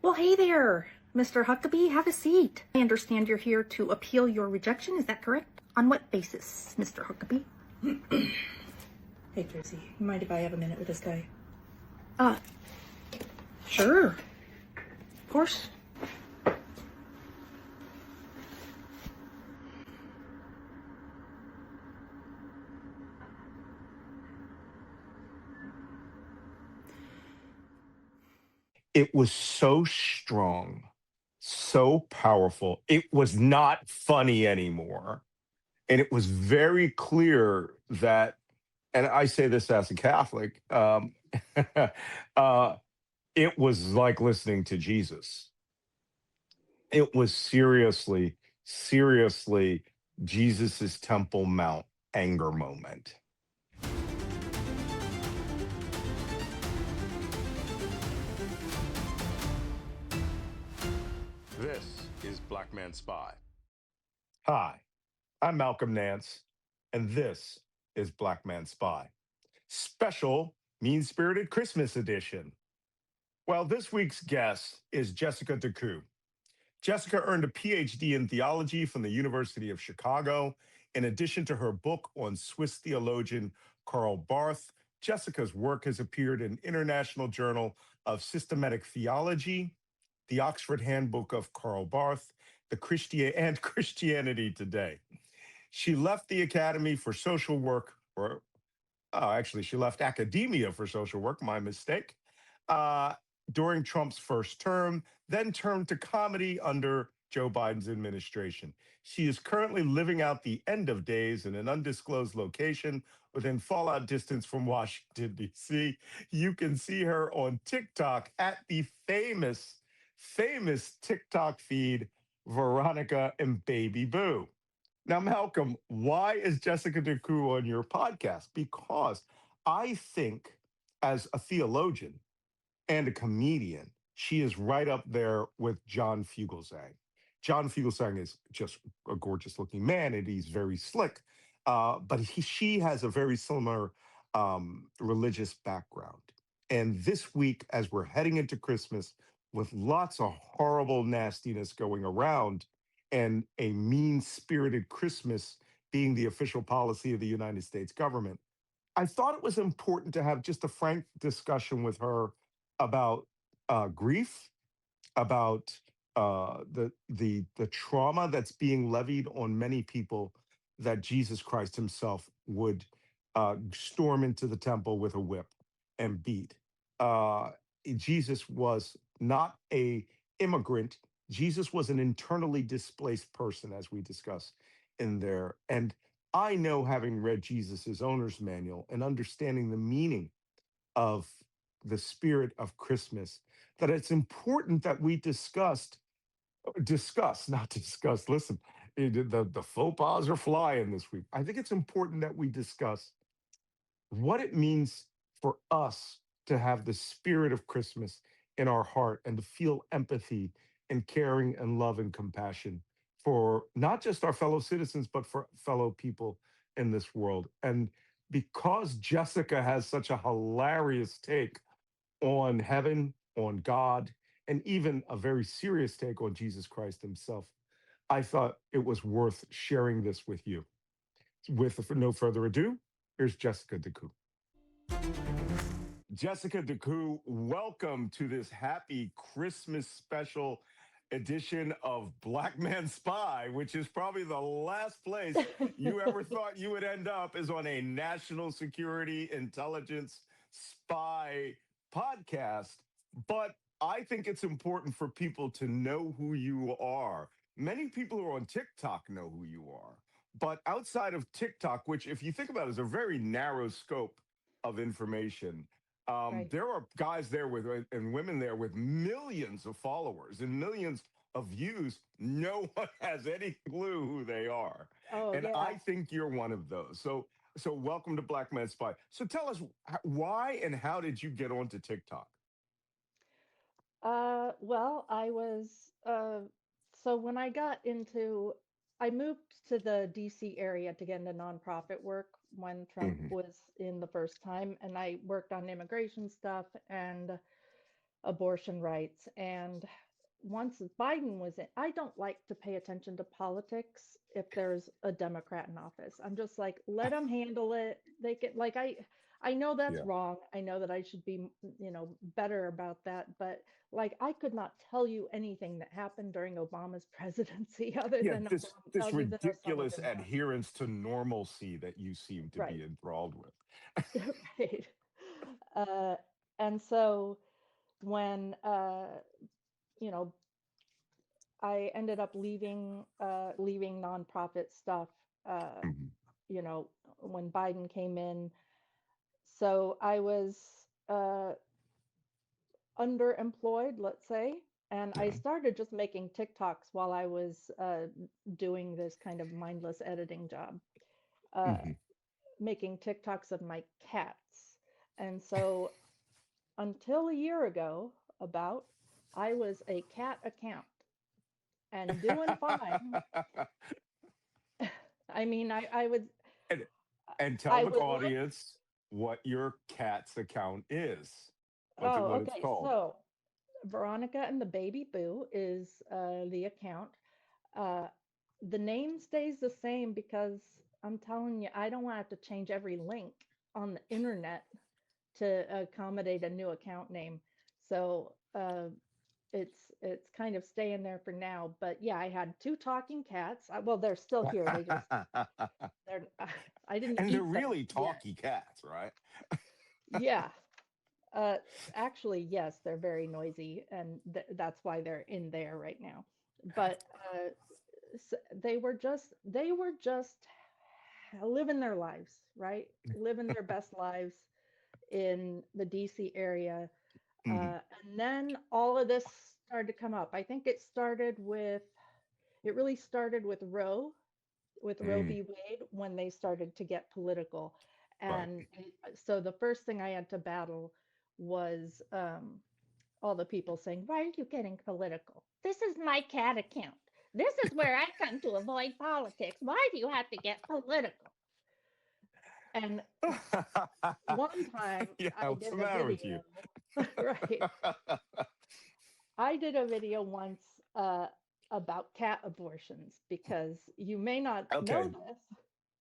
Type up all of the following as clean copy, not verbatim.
Well, hey there, Mr. Huckabee. Have a seat. I understand you're here to appeal your rejection. Is that correct? On what basis, Mr. Huckabee? Hey, Tracy, you mind if I have a minute with this guy? Sure. Of course. It was so strong, so powerful. It was not funny anymore. And it was very clear that, and I say this as a Catholic, uh, it was like listening to Jesus. It was seriously, seriously Jesus's Temple Mount anger moment. This is Black Man Spy. Hi, I'm Malcolm Nance, and this is Black Man Spy. Special Mean Spirited Christmas edition. Well, this week's guest is Jessica DeCou. Jessica earned a PhD in theology from the University of Chicago. In addition to her book on Swiss theologian Karl Barth, Jessica's work has appeared in International Journal of Systematic Theology, the Oxford Handbook of Karl Barth, and Christianity Today. She left the Academy for Social Work, she left academia for social work, my mistake, uh, during Trump's first term, then turned to comedy under Joe Biden's administration. She is currently living out the end of days in an undisclosed location within fallout distance from Washington, D.C. You can see her on TikTok at the famous TikTok feed, Veronica and BabyBoo. Now, Malcolm, why is Jessica DeCou on your podcast? Because I think, as a theologian and a comedian, she is right up there with John Fugelsang. John Fugelsang is just a gorgeous looking man and he's very slick, but she has a very similar religious background. And this week, as we're heading into Christmas with lots of horrible nastiness going around, and a mean spirited Christmas being the official policy of the United States government, I thought it was important to have just a frank discussion with her about grief, about the trauma that's being levied on many people, that Jesus Christ himself would storm into the temple with a whip and beat. Uh, Jesus was not a immigrant. Jesus was an internally displaced person, as we discuss in there. And I know, having read Jesus's owner's manual and understanding the meaning of the spirit of Christmas, that it's important that we not discuss. Listen, the faux pas are flying this week. I think it's important that we discuss what it means for us to have the spirit of Christmas in our heart and to feel empathy and caring and love and compassion for not just our fellow citizens, but for fellow people in this world. And because Jessica has such a hilarious take on heaven, on God, and even a very serious take on Jesus Christ himself, I thought it was worth sharing this with you. With no further ado, here's Jessica DeCou. Jessica DeCou, welcome to this happy Christmas special edition of Black Man Spy, which is probably the last place you ever thought you would end up, is on a national security intelligence spy podcast. But I think it's important for people to know who you are. Many people who are on TikTok know who you are. But outside of TikTok, which, if you think about it, is a very narrow scope of information, Right. there are guys there with and women there with millions of followers and millions of views. No one has any clue who they are, Oh, and yeah. I think you're one of those. So welcome to Black Man Spy. So tell us, why and how did you get onto TikTok? Well, so when I moved to the DC area to get into nonprofit work when Trump Hmm. was in the first time, and I worked on immigration stuff. And abortion rights. And once Biden was in, I don't like to pay attention to politics if there's a Democrat in office. I'm just like, let them handle it. They can, like, I know that's Yeah. wrong. I know that I should be, better about that. But like, I could not tell you anything that happened during Obama's presidency other Yeah, than this other than Osama ridiculous bin Laden. adherence to normalcy that you seem to Right. be enthralled with. Right. Uh, and so when you know I ended up leaving nonprofit stuff, uh, Mhm. you know, when Biden came in. So I was uh, underemployed, let's say, and I Yeah. started just making TikToks while I was doing this kind of mindless editing job, uh, Mhm. making TikToks of my cats. And so until a year ago, about, I was a cat account and doing fine. I mean, and, and tell I the would like, audience what your cat's account is. oh, What it's okay. called. So Veronica and the Baby Boo is the account. Uh, the name stays the same because I'm telling you, I don't want to have to change every link on the internet to accommodate a new account name. So it's kind of staying there for now. But yeah, I had two talking cats. Well, they're still here. They're I didn't And they're eat them really yet. talky cats, right? Yeah. Uh, Actually, yes, they're very noisy, and that's why they're in there right now. But they were just living their lives, right? Living their best lives in the DC area. Mhm. And then all of this started to come up. I think it really started with Roe Mm. v. Wade when they started to get political. Right. And so the first thing I had to battle was all the people saying, "Why are you getting political? This is my cat account. This is where I come to avoid politics. Why do you have to get political?" And one time Yeah, I what's the did a matter with you? video, right? I did a video once about cat abortions because you may not know Okay, this.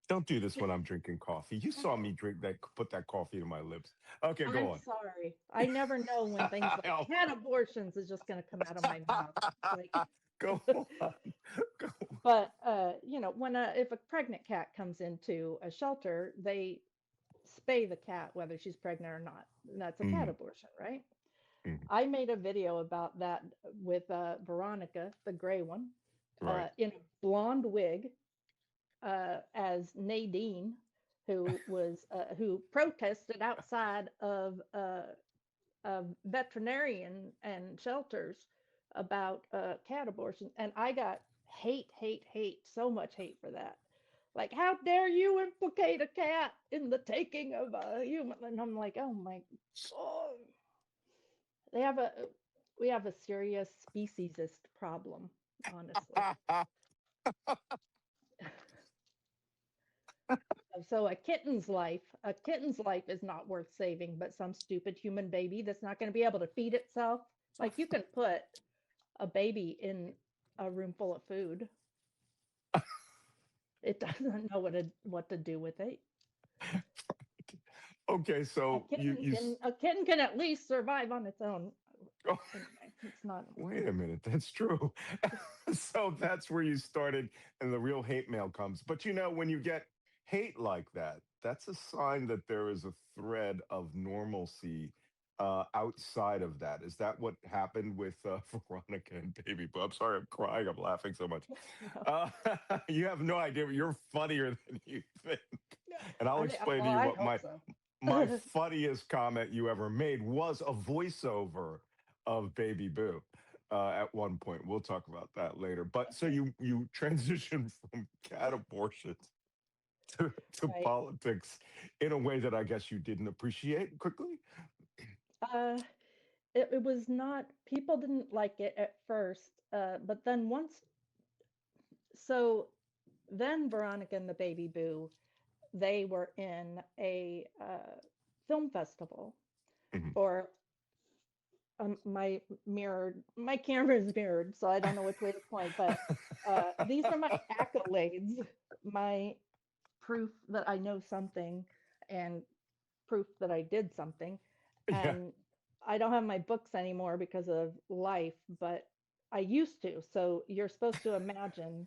don't do this when I'm drinking coffee. You saw me drink that, put that coffee to my lips. Okay, go I'm on. sorry. I never know when things like Oh, cat abortions is just going to come out of my mouth. Like, go on. Go on. but when if a pregnant cat comes into a shelter, they spay the cat whether she's pregnant or not. And that's a cat Mhm, abortion, right? mhm. I made a video about that with Veronica, the gray one, Right. in a blonde wig, as Nadine, who protested outside of veterinarian and shelters about cat abortion, and I got hate, so much hate for that. Like, how dare you implicate a cat in the taking of a human? And I'm like, oh my god, they have a we have a serious speciesist problem, honestly. So a kitten's life is not worth saving, but some stupid human baby that's not going to be able to feed itself. Like, you can put a baby in a room full of food. It doesn't know what to do with it. Okay, A so kitten can a kitten can at least survive on its own. oh, Anyway, it's not. wait a minute, that's true. So that's where you started, and the real hate mail comes. But when you get hate like that, that's a sign that there is a thread of normalcy outside of that. Is that what happened with Veronica and Baby Boo? I'm sorry, I'm crying. I'm laughing so much. No, Uh, you have no idea. You're funnier than you think. And I'll explain to well, you I what hope my so. my funniest comment you ever made was a voiceover of Baby Boo at one point. We'll talk about that later. But so Okay, you transition from cat abortions to right. politics in a way that I guess you didn't appreciate quickly. Uh, it was not. People didn't like it at first, but then so then Veronica and the Baby Boo, they were in a film festival Mhm. for my camera is mirrored, so I don't know which way to point, but these are my accolades, my proof that I know something and proof that I did something. Yeah. And I don't have my books anymore because of life, but I used to. So you're supposed to imagine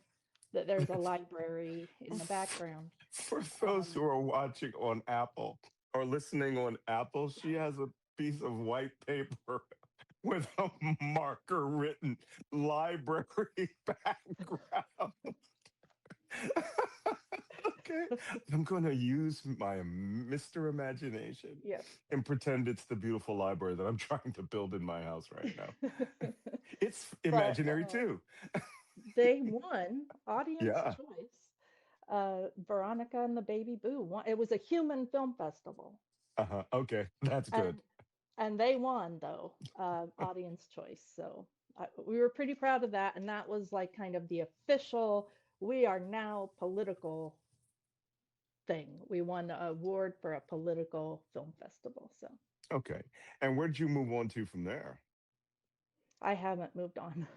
that there's a library in the background. For those who are watching on Apple or listening on Apple, she has a piece of white paper with a marker written library background. Okay. I'm going to use my Mr. Imagination Yes. and pretend it's the beautiful library that I'm trying to build in my house right now. It's But imaginary too. they won Audience Yeah. Choice. Veronica and the BabyBoo won. It was a human film festival, Uh-huh. Okay. That's and good. they won though, Audience Choice. So we were pretty proud of that, and that was like kind of the official. We are now political thing. We won an award for a political film festival. So Okay. And where'd you move on to from there? I haven't moved on.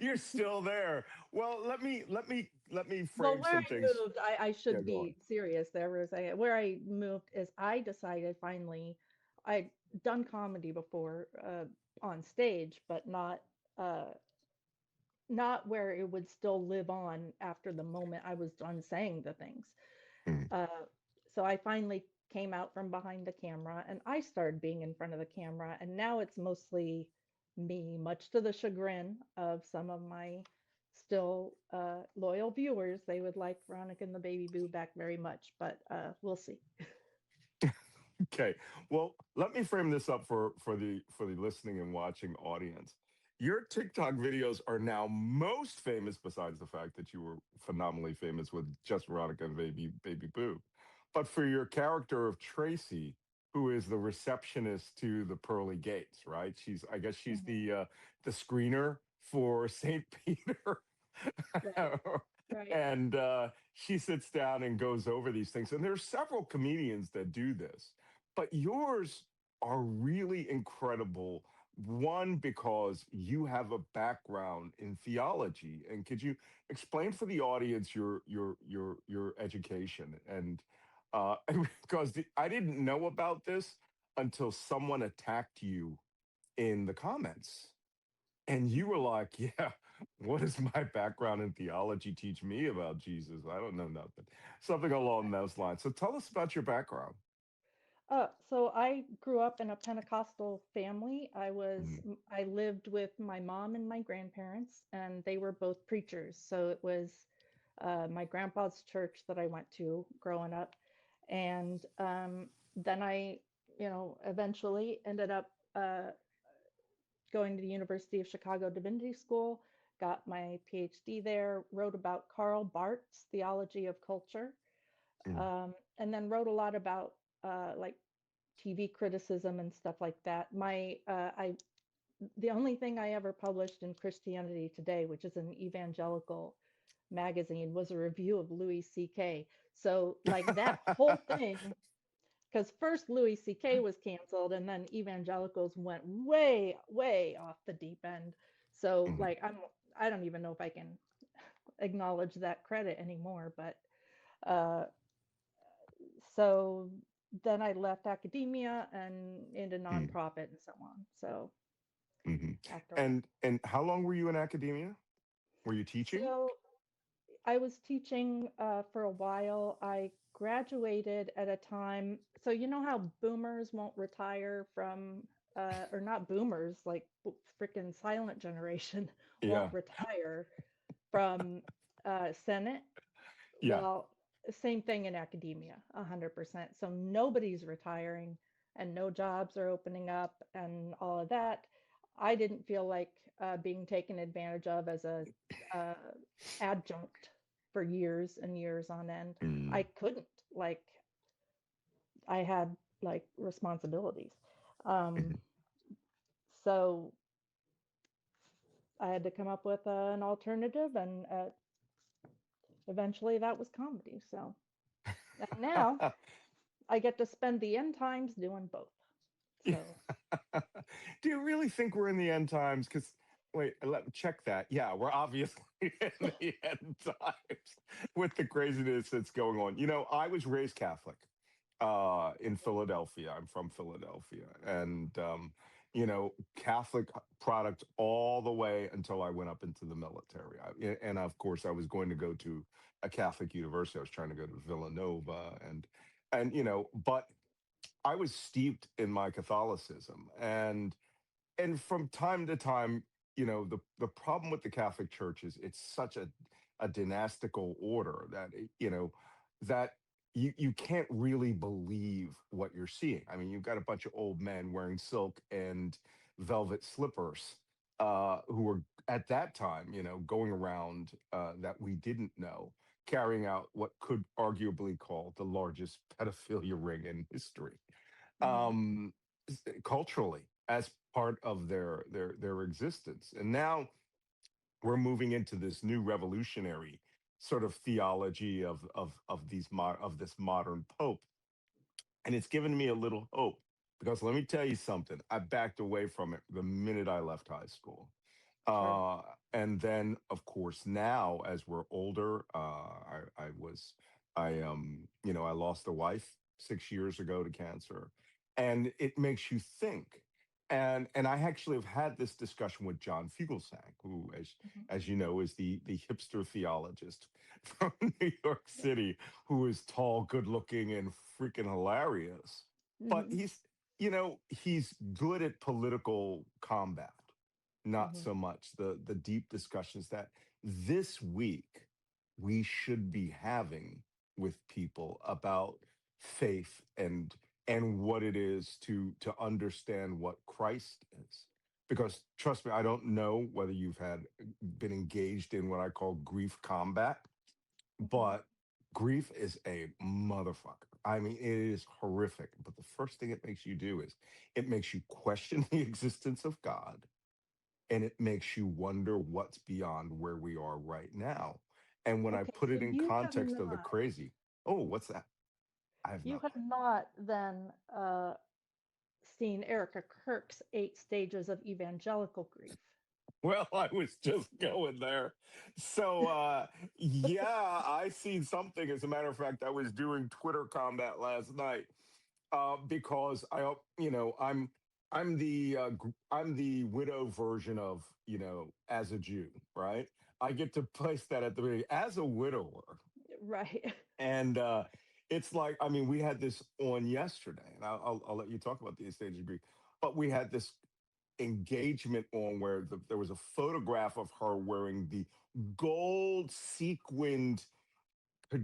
you're still there. Well, let me Well, frame where some I things. moved, I Yeah, should go on. be serious there for a second. Where I moved is I decided finally, I'd done comedy before on stage, but uh, not where it would still live on after the moment I was done saying the things. Mm. Uh, so I finally came out from behind the camera and I started being in front of the camera. And now it's mostly me, much to the chagrin of some of my still loyal viewers. They would like Veronica and the BabyBoo back very much, but we'll see. Okay. Well, let me frame this up for the listening and watching audience. Your TikTok videos are now most famous, besides the fact that you were phenomenally famous with just Veronica and Baby Boo, but for your character of Tracy, who is the receptionist to the pearly gates, right? I guess she's Mhm. the screener for Saint Peter. Right, right. And she sits down and goes over these things. And there's several comedians that do this, but yours are really incredible. One, because you have a background in theology, and could you explain for the audience your education? And because I didn't know about this until someone attacked you in the comments. And you were like, yeah, what does my background in theology teach me about Jesus? I don't know nothing. Something along those lines. So tell us about your background. So I grew up in a Pentecostal family. Mhm. I lived with my mom and my grandparents, and they were both preachers. So it was my grandpa's church that I went to growing up. And then I, eventually ended up going to the University of Chicago Divinity School, got my PhD there, wrote about Karl Barth's theology of culture, Mm. and then wrote a lot about like TV criticism and stuff like that. The only thing I ever published in Christianity Today, which is an evangelical magazine, was a review of Louis C.K. So like that whole thing, because first Louis C.K. was canceled, and then evangelicals went way, way off the deep end. So Mhm. like I don't even know if I can acknowledge that credit anymore, but uh, so then I left academia and into Mm. nonprofit and so on. So Mhm. after a while. And how long were you in academia? Were you teaching? So I was teaching for a while. I graduated at a time. So you know how boomers won't retire from, or not boomers, like freaking silent generation won't Yeah. retire from Senate. Yeah. Well, same thing in academia, 100%. So nobody's retiring and no jobs are opening up and all of that. I didn't feel like being taken advantage of as a uh, adjunct for years and years on end. I Mm. couldn't, like, I had like responsibilities. Um, Mhm. so I had to come up with an alternative, and eventually that was comedy. So, and now I get to spend the end times doing both. So, Do you really think we're in the end times? Because wait, let me check that. Yeah, we're obviously in the end times with the craziness that's going on. I was raised Catholic in Philadelphia. I'm from Philadelphia, and Catholic product all the way until I went up into the military. And of course, I was going to go to a Catholic university. I was trying to go to Villanova, but I was steeped in my Catholicism, and from time to time, the problem with the Catholic Church is it's such a dynastical order that that you can't really believe what you're seeing. I mean, you've got a bunch of old men wearing silk and velvet slippers who were at that time, going around that we didn't know, carrying out what could arguably call the largest pedophilia ring in history mhm, um, culturally as part of their existence. And now we're moving into this new revolutionary sort of theology of this modern pope, and it's given me a little hope because let me tell you something. I backed away from it the minute I left high school. sure. Uh, and then, of course, now as we're older, I lost a wife 6 years ago to cancer, and it makes you think. And I actually have had this discussion with John Fugelsang, who, Mhm. as you know, is the hipster theologist from New York Yeah. City, who is tall, good looking, and freaking hilarious. But Mhm. he's good at political combat, not Mhm. so much the deep discussions that this week we should be having with people about faith and what it is to understand what Christ is. Because trust me, I don't know whether you've had been engaged in what I call grief combat, Mhm. but grief is a motherfucker. I mean, it is horrific. But the first thing it makes you do is it makes you question the existence of God, and it makes you wonder what's beyond where we are right now. And when I Okay, put so it in context of the crazy, oh, what's that? I have you not. have not then seen Erika Kirk's 8 stages of evangelical grief. Well, I was just going there. So, yeah, I seen something. As a matter of fact, I was doing Twitter combat last night because I'm the widow version of as a Jew, right? I get to place that at the beginning as a widower, Right. and it's like, I mean, we had this on yesterday, and I'll let you talk about the stage degree, but we had this engagement on where there was a photograph of her wearing the gold sequined pa-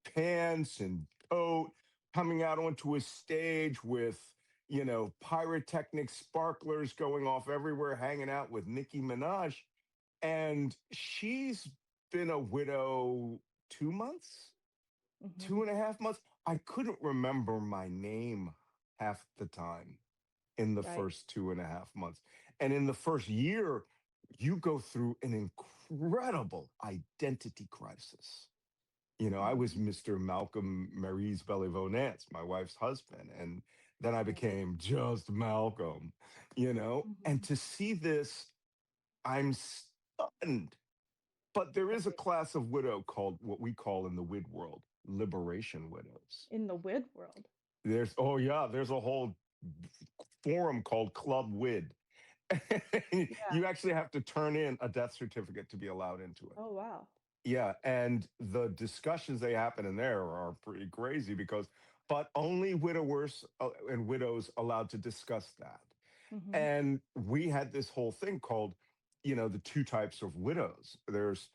pants and coat, coming out onto a stage with pyrotechnic sparklers going off everywhere, hanging out with Nicki Minaj, and she's been a widow 2 months, Mhm. 2.5 months. I couldn't remember my name half the time in the Right. first 2.5 months. And in the first year, you go through an incredible identity crisis. I was Mhm. Mr. Malcolm Marie's Beliveau Nance, my wife's husband. And then I Right. became just Malcolm, and Mhm. to see this, I'm stunned. But there is a Right. class of widow called what we call in the wid world liberation widows. In the wid world. Oh yeah, there's a whole forum called Club Wid. Yeah. You actually have to turn in a death certificate to be allowed into it. Oh, wow. Yeah, and the discussions they happen in there are pretty crazy because, but only widowers and widows allowed to discuss that. Mhm. And we had this whole thing called, the two types of widows. There's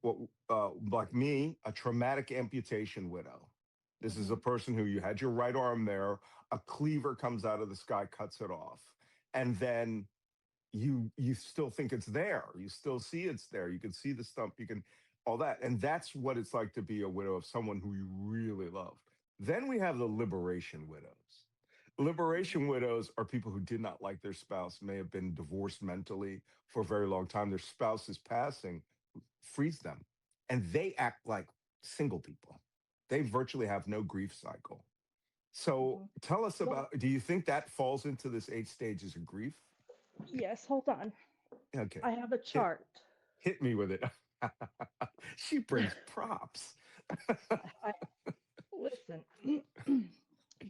what like me, a traumatic amputation widow. This is a Mhm. person who you had your right arm there, a cleaver comes out of the sky, cuts it off, and then you still think it's there. You still see it's there. You can see the stump. You can all that, and that's what it's like to be a widow of someone who you really love. Then we have the liberation widows. Mhm. Liberation widows are people who did not like their spouse, may have been divorced mentally for a very long time. Their spouse is passing, frees them, and they act like single people. They virtually have no grief cycle. So Mhm. tell us Well, about, do you think that falls into this 8 stages of grief? yes, hold on. Okay. I have a Hit chart. hit me with it. She brings props. I listen. You're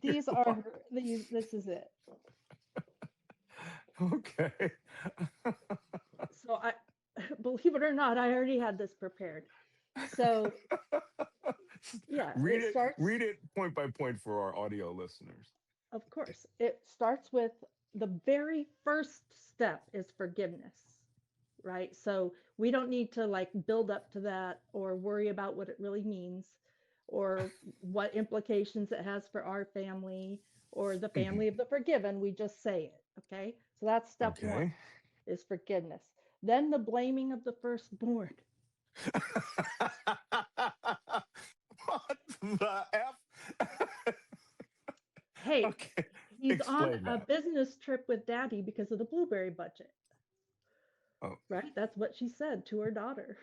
These are like, this is it. okay. So I believe it or not, I already had this prepared. So yeah, read it it, starts, read it point by point for our audio listeners. of course, it starts with the very first step is forgiveness, right? So we don't need to like build up to that or worry about what it really means or what implications it has for our family or the Mhm. family of the forgiven. We just say it, okay? So that's step one Okay. is forgiveness. Then the blaming of the firstborn. What the F? Hey, Okay. he's on Explain a that. business trip with daddy because of the blueberry budget, Oh, right? That's what she said to her daughter.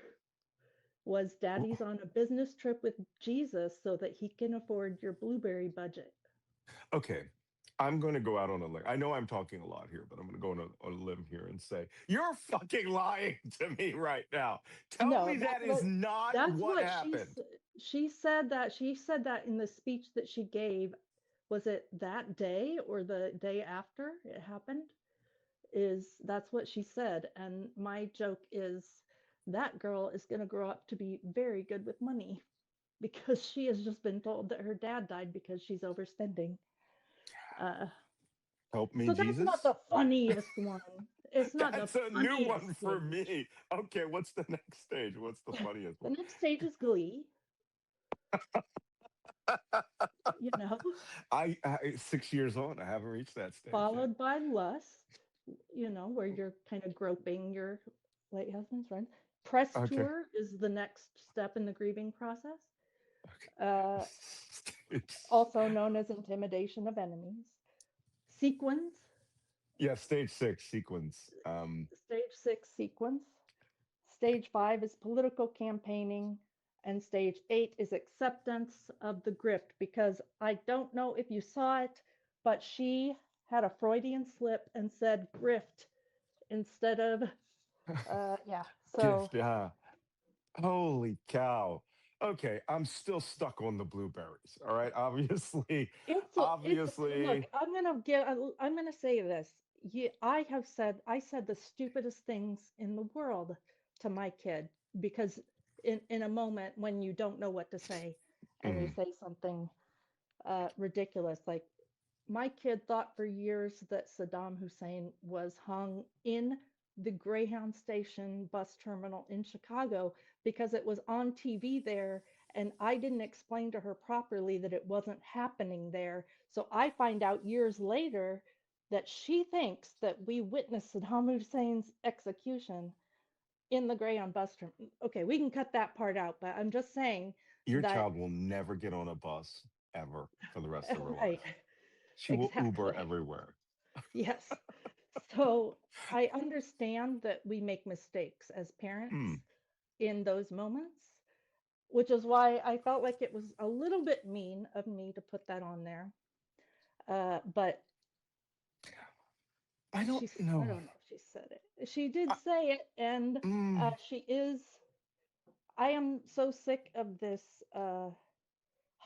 Was daddy's on a business trip with Jesus so that he can afford your blueberry budget. okay. I'm going to go out on a limb. I know I'm talking a lot here, but I'm going to go on a limb here and say, you're fucking lying to me right now. Tell No, me that is not that's what what happened. she said that in the speech that she gave. Was it that day or the day after it happened? Is That's what she said, and my joke is that girl is going to grow up to be very good with money because she has just been told that her dad died because she's overspending. Uh, Help me, so that's not Jesus. the funniest one. It's not the That's a new funniest one for stage. me. Okay, what's the next stage? What's the funniest The one? next stage is glee, you know, I 6 years on, I haven't reached that stage yet. followed by lust, where you're kind of groping your late husband's friend. Press Okay. tour is the next step in the grieving process, Okay. uh, also known as intimidation of enemies. Sequence, Yeah, stage 6 sequence. stage six sequence. Stage five is political campaigning. And stage eight is acceptance of the grift. Because I don't know if you saw it, but she had a Freudian slip and said grift instead of, yeah. So Gift, yeah. Holy cow. Okay, I'm still stuck on the blueberries. All right. Obviously, it's look, obviously. I'm gonna say this. I said the stupidest things in the world to my kid because in a moment when you don't know what to say and you Mhm. say something ridiculous, like my kid thought for years that Saddam Hussein was hung in the Greyhound Station bus terminal in Chicago because it was on TV there. And I didn't explain to her properly that it wasn't happening there. So I find out years later that she thinks that we witnessed Saddam Hussein's execution in the Greyhound bus terminal. Okay, we can cut that part out, but I'm just saying Your that, child will never get on a bus ever for the rest of her right, life. She will Uber exactly. everywhere. Yes. So I understand that we make mistakes as parents Mm. in those moments, which is why I felt like it was a little bit mean of me to put that on there. But I don't I know. don't know if she said it. She did I, say it, and mm, she is. I am so sick of this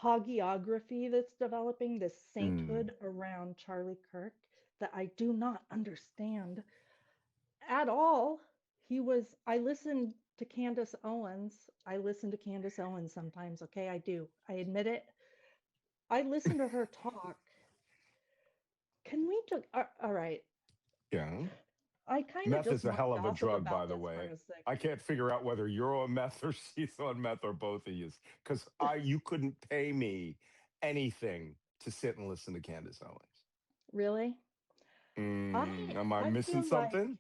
hagiography that's developing, this mm. sainthood around Charlie Kirk that I do not understand at all. I listened to Candace Owens. I listen to Candace Owens sometimes, okay? I do. I admit it. I listen to her talk. Can we just, all right. Yeah. I kind of Meth just is a want to hell of a gossip drug, by about the this for way. a I second. can't figure out whether you're on meth or she's on meth or both of you. Because you couldn't pay me anything to sit and listen to Candace Owens. Really? I Am I I missing feel like, something?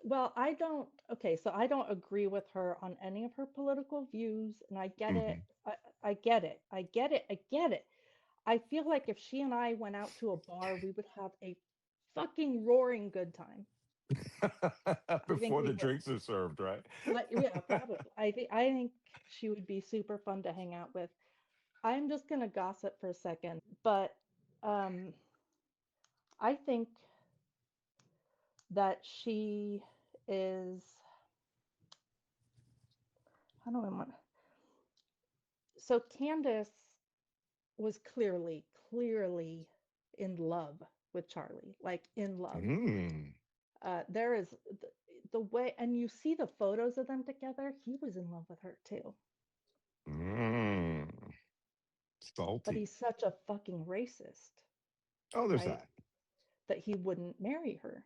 well, I don't, okay, so I don't agree with her on any of her political views, and I get it. Hmm. I get it. I get it. I get it. I feel like if she and I went out to a bar, we would have a fucking roaring good time. I think Before we the would. drinks are served, right? But yeah, probably. I think she would be super fun to hang out with. I'm just gonna gossip for a second, but um, I think that she is, how do I want, so Candace was clearly in love with Charlie, like in love. Mm. There is the way, and you see the photos of them together, he was in love with her too. Mm. But Salty. he's such a fucking racist, Oh, there's right? that. That he wouldn't marry her.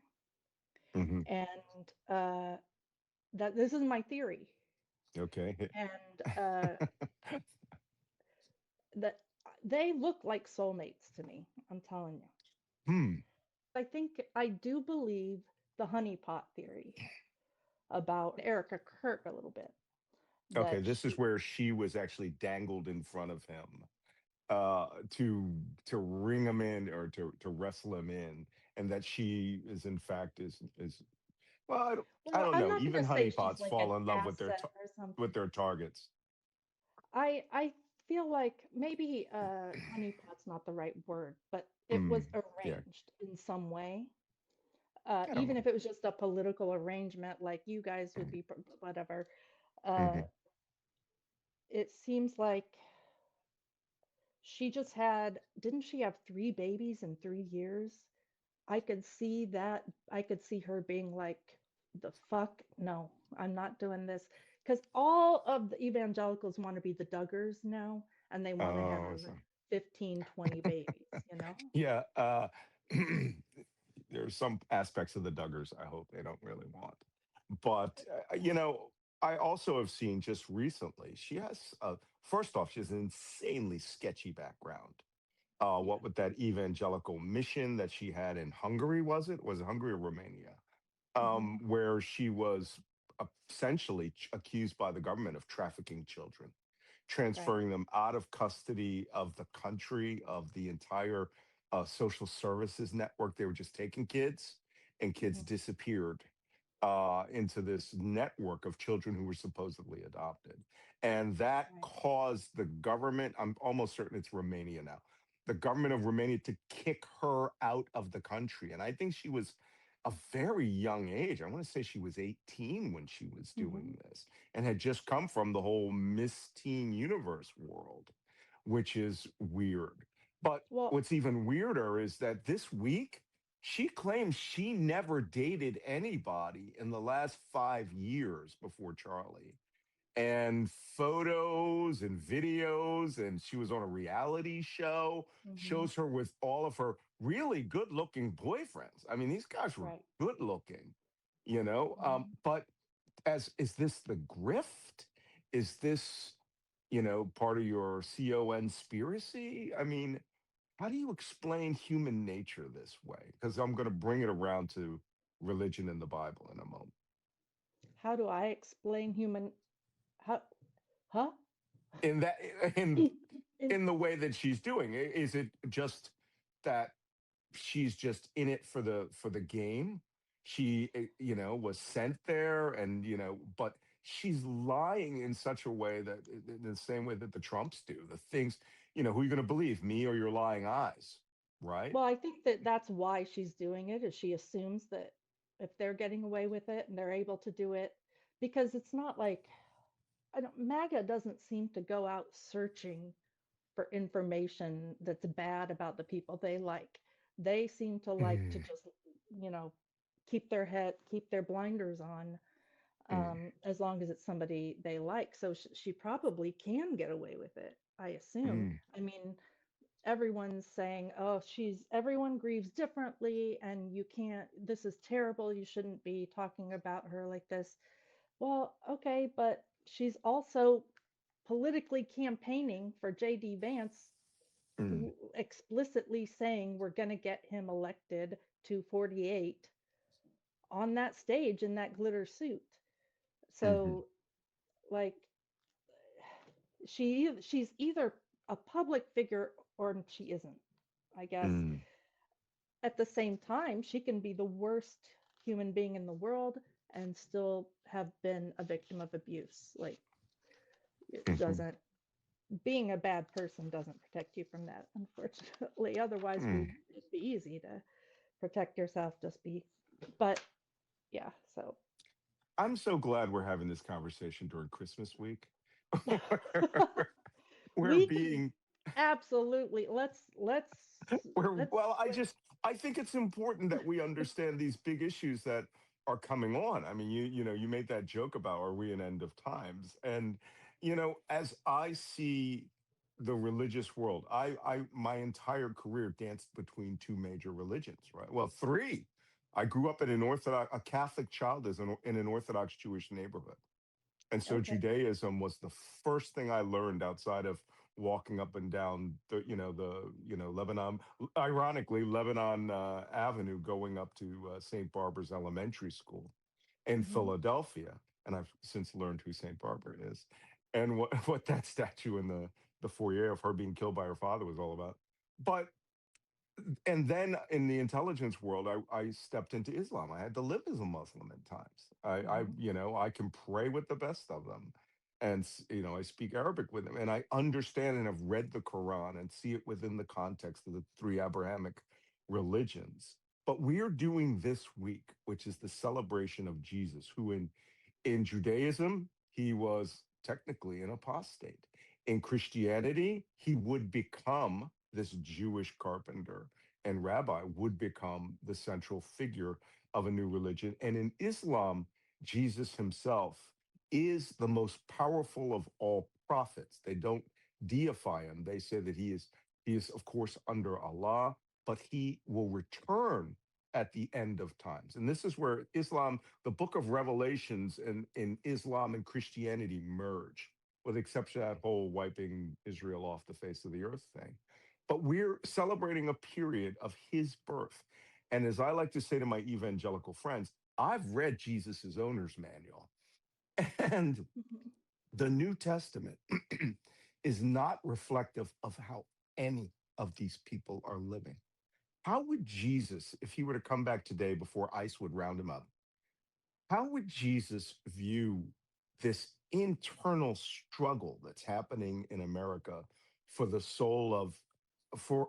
Hmm. And that this is my theory. Okay. And that they look like soulmates to me. I'm telling you. Hmm. I do believe the honeypot theory about Erika Kirk a little bit. Okay, That this is she, where she was actually dangled in front of him to ring him in or to wrestle him in, and that she is in fact is well, I well, don't I'm know. not Even gonna say she's honeypots like an fall in love asset or something. with their targets. I feel like maybe honeypot's not the right word, but it was Mm, yeah, arranged in some way. I don't Even know. if it was just a political arrangement, like you guys would be whatever. Uh, Mm-hmm. it seems like she just had, didn't she have 3 babies in 3 years? I could see that. I could see her being like, the fuck? No, I'm not doing this. Because all of the evangelicals want to be the Duggars now, and they want to have Oh, so 15, 20 babies, you know? yeah. There's some aspects of the Duggars I hope they don't really want. But, I also have seen just recently, she has, first off, she has an insanely sketchy background. Yeah. What with that evangelical mission that she had in Hungary, was it? Was it Hungary or Romania? Hmm. Where she was essentially accused by the government of trafficking children, Right. transferring them out of custody of the country, of the entire social services network. They were just taking kids, and kids Hmm. disappeared into this network of children who were supposedly adopted. And that Right. caused the government, I'm almost certain it's Romania now, the government of Romania to kick her out of the country. And I think she was a very young age. I want to say she was 18 when she was Hmm. doing this and had just come from the whole Miss Teen Universe world, which is weird. But Well, what's even weirder is that this week, she claims she never dated anybody in the last 5 years before Charlie. And photos and videos, and she was on a reality show, hmm, shows her with all of her really good looking boyfriends. I mean, these guys were right. good looking, you know. Hmm. But as is this the grift? Is this, part of your conspiracy? I mean, how do you explain human nature this way? Because I'm going to bring it around to religion and the Bible in a moment. How do I explain human? How? Huh? In that, in In, in the way that she's doing, is it just that she's just in it for the game? She, was sent there, and but she's lying in such a way that in the same way that the Trumps do. The things, who are you going to believe, me or your lying eyes, right? well, I think that that's why she's doing it, is she assumes that if they're getting away with it and they're able to do it, because it's not like, I don't, MAGA doesn't seem to go out searching for information that's bad about the people they like. They seem to like to Mm, just, you know, keep their blinders on, mm, as long as it's somebody they like. So she probably can get away with it, I assume. mm, I mean, everyone's saying, oh, everyone grieves differently, and you can't, this is terrible. You shouldn't be talking about her like this. Well, okay, but she's also politically campaigning for JD Vance, mm, explicitly saying we're going to get him elected to 48 on that stage in that glitter suit. mhm, So, like, she's either a public figure or she isn't, I guess. mm, At the same time, she can be the worst human being in the world and still have been a victim of abuse. Like, it mhm. doesn't being a bad person doesn't protect you from that, unfortunately. Otherwise, Hmm. it'd be easy to protect yourself. But yeah. So I'm so glad we're having this conversation during Christmas week. We're we can being absolutely let's well, switch. I think it's important that we understand these big issues that are coming on. I mean, you made that joke about are we an end of times? And as I see the religious world, I my entire career danced between two major religions, right? Well, three. I grew up in a Catholic child is in an Orthodox Jewish neighborhood. And so Okay. Judaism was the first thing I learned outside of walking up and down the Lebanon, ironically Lebanon Avenue, going up to St. Barbara's Elementary School in Hmm. Philadelphia. And I've since learned who St. Barbara is, and what what that statue in the foyer of her being killed by her father was all about. But and then in the intelligence world, I stepped into Islam. I had to live as a Muslim at times. Hmm. I can pray with the best of them, and I speak Arabic with them, and I understand and have read the Quran and see it within the context of the three Abrahamic religions. But we're doing this week, which is the celebration of Jesus, who in Judaism, he was technically an apostate. In Christianity, he would become this Jewish carpenter and rabbi, would become the central figure of a new religion. And in Islam, Jesus himself is the most powerful of all prophets. They don't deify him. They say that he is of course under Allah, but he will return at the end of times. And this is where Islam, the book of Revelations, in Islam and Christianity merge, with the exception of that whole wiping Israel off the face of the earth thing. But we're celebrating a period of his birth. And as I like to say to my evangelical friends, I've read Jesus's owner's manual. And Hmm. the New Testament is not reflective of how any of these people are living. How would Jesus, if he were to come back today before ICE would round him up, how would Jesus view this internal struggle that's happening in America for the soul of,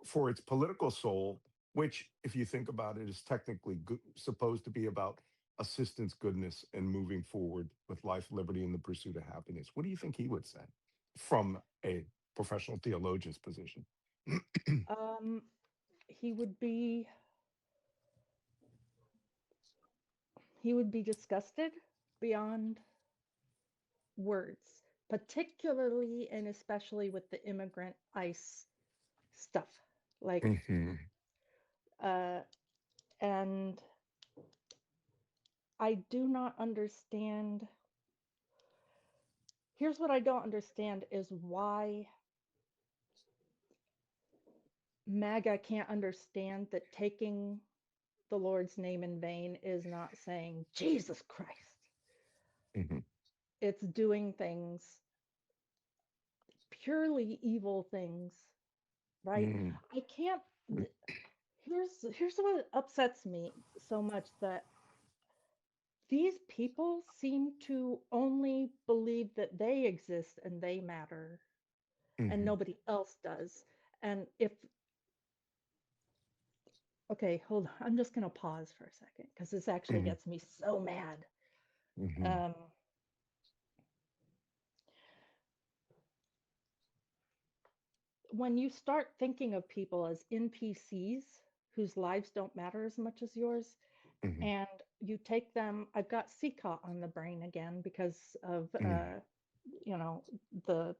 for its political soul, which, if you think about it, is technically good, supposed to be about assistance, goodness, and moving forward with life, liberty, and the pursuit of happiness? What do you think he would say from a professional theologian's position? um he would be he would be disgusted beyond words, particularly and especially with the immigrant ICE stuff. Like, Hmm. uh, and I do not understand. Here's what I don't understand is why MAGA can't understand that taking the Lord's name in vain is not saying Jesus Christ. Hmm. It's doing things, purely evil things, right? Hmm. I can't. Here's what upsets me so much, that these people seem to only believe that they exist and they matter and Hmm. nobody else does. And if, okay, hold on, I'm just going to pause for a second because this actually Hmm. gets me so mad. Hmm. Um, when you start thinking of people as NPCs whose lives don't matter as much as yours, Hmm. and you take them, I've got Sika on the brain again because of, Hmm. you know, the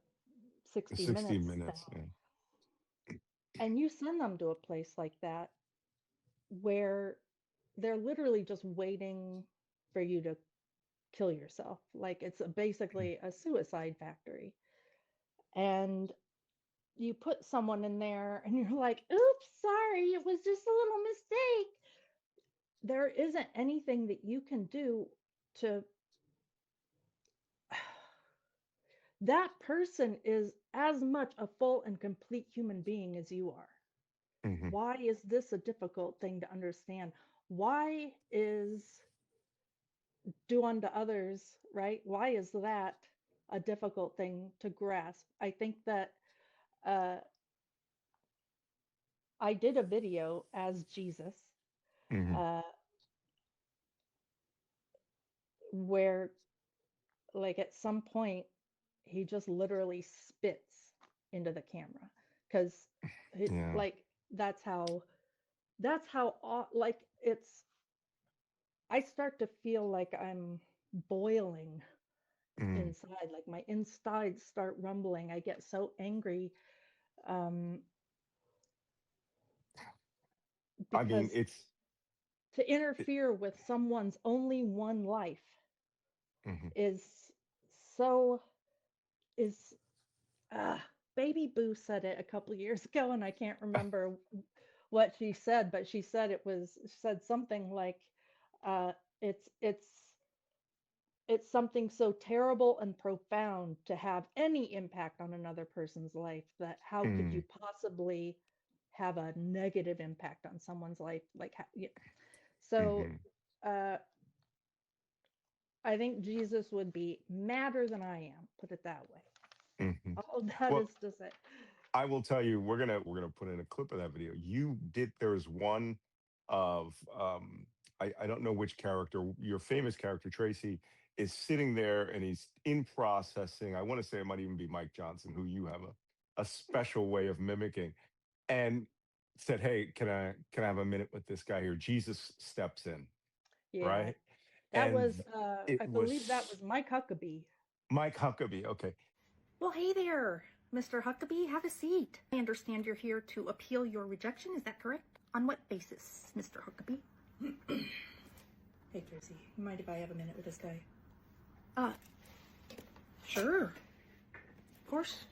60 60 Minutes thing. minutes. Yeah. And you send them to a place like that where they're literally just waiting for you to kill yourself. Like it's basically a suicide factory. And you put someone in there and you're like, oops, sorry, it was just a little mistake. There isn't anything that you can do to. That person is as much a full and complete human being as you are. Hmm. Why is this a difficult thing to understand? Why is do unto others, right? Why is that? a difficult thing to grasp. I think that uh, I did a video as Jesus, Hmm. uh, where, like, at some point, he just literally spits into the camera because, Yeah. like, that's how, like, I start to feel like I'm boiling Mm. inside, like my insides start rumbling. I get so angry, um, I mean, because it's. to It, interfere with someone's only one life mhm. is so is uh Baby Boo said it a couple years ago, and I can't remember what she said, but she said something like, uh it's it's it's something so terrible and profound to have any impact on another person's life, that how could you Mm. possibly have a negative impact on someone's life, like yeah. So Hmm. uh I think Jesus would be madder than I am, put it that way. Hmm. All that Well, is to say. I will tell you, we're gonna put in a clip of that video. You did. There was one of I don't know which character, your famous character Tracy is sitting there and he's in processing. I want to say it might even be Mike Johnson, who you have a special way of mimicking, and said, "Hey, can I have a minute with this guy here?" Jesus steps in, Yeah, right? that And was it I was believe that was Mike Huckabee. Mike Huckabee. Okay. Well, hey there, Mr. Huckabee, have a seat. I understand you're here to appeal your rejection, is that correct? On what basis, Mr. Huckabee? Hey, Tracy, you mind if I have a minute with this guy? Uh, sure. Of course.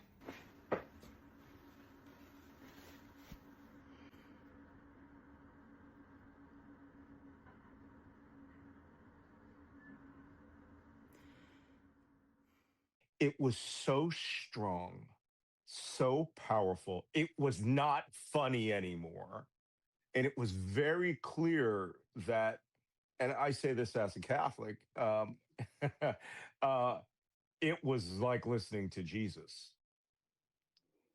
It was so strong, so powerful. It was not funny anymore. And it was very clear that, and I say this as a Catholic, uh, it was like listening to Jesus.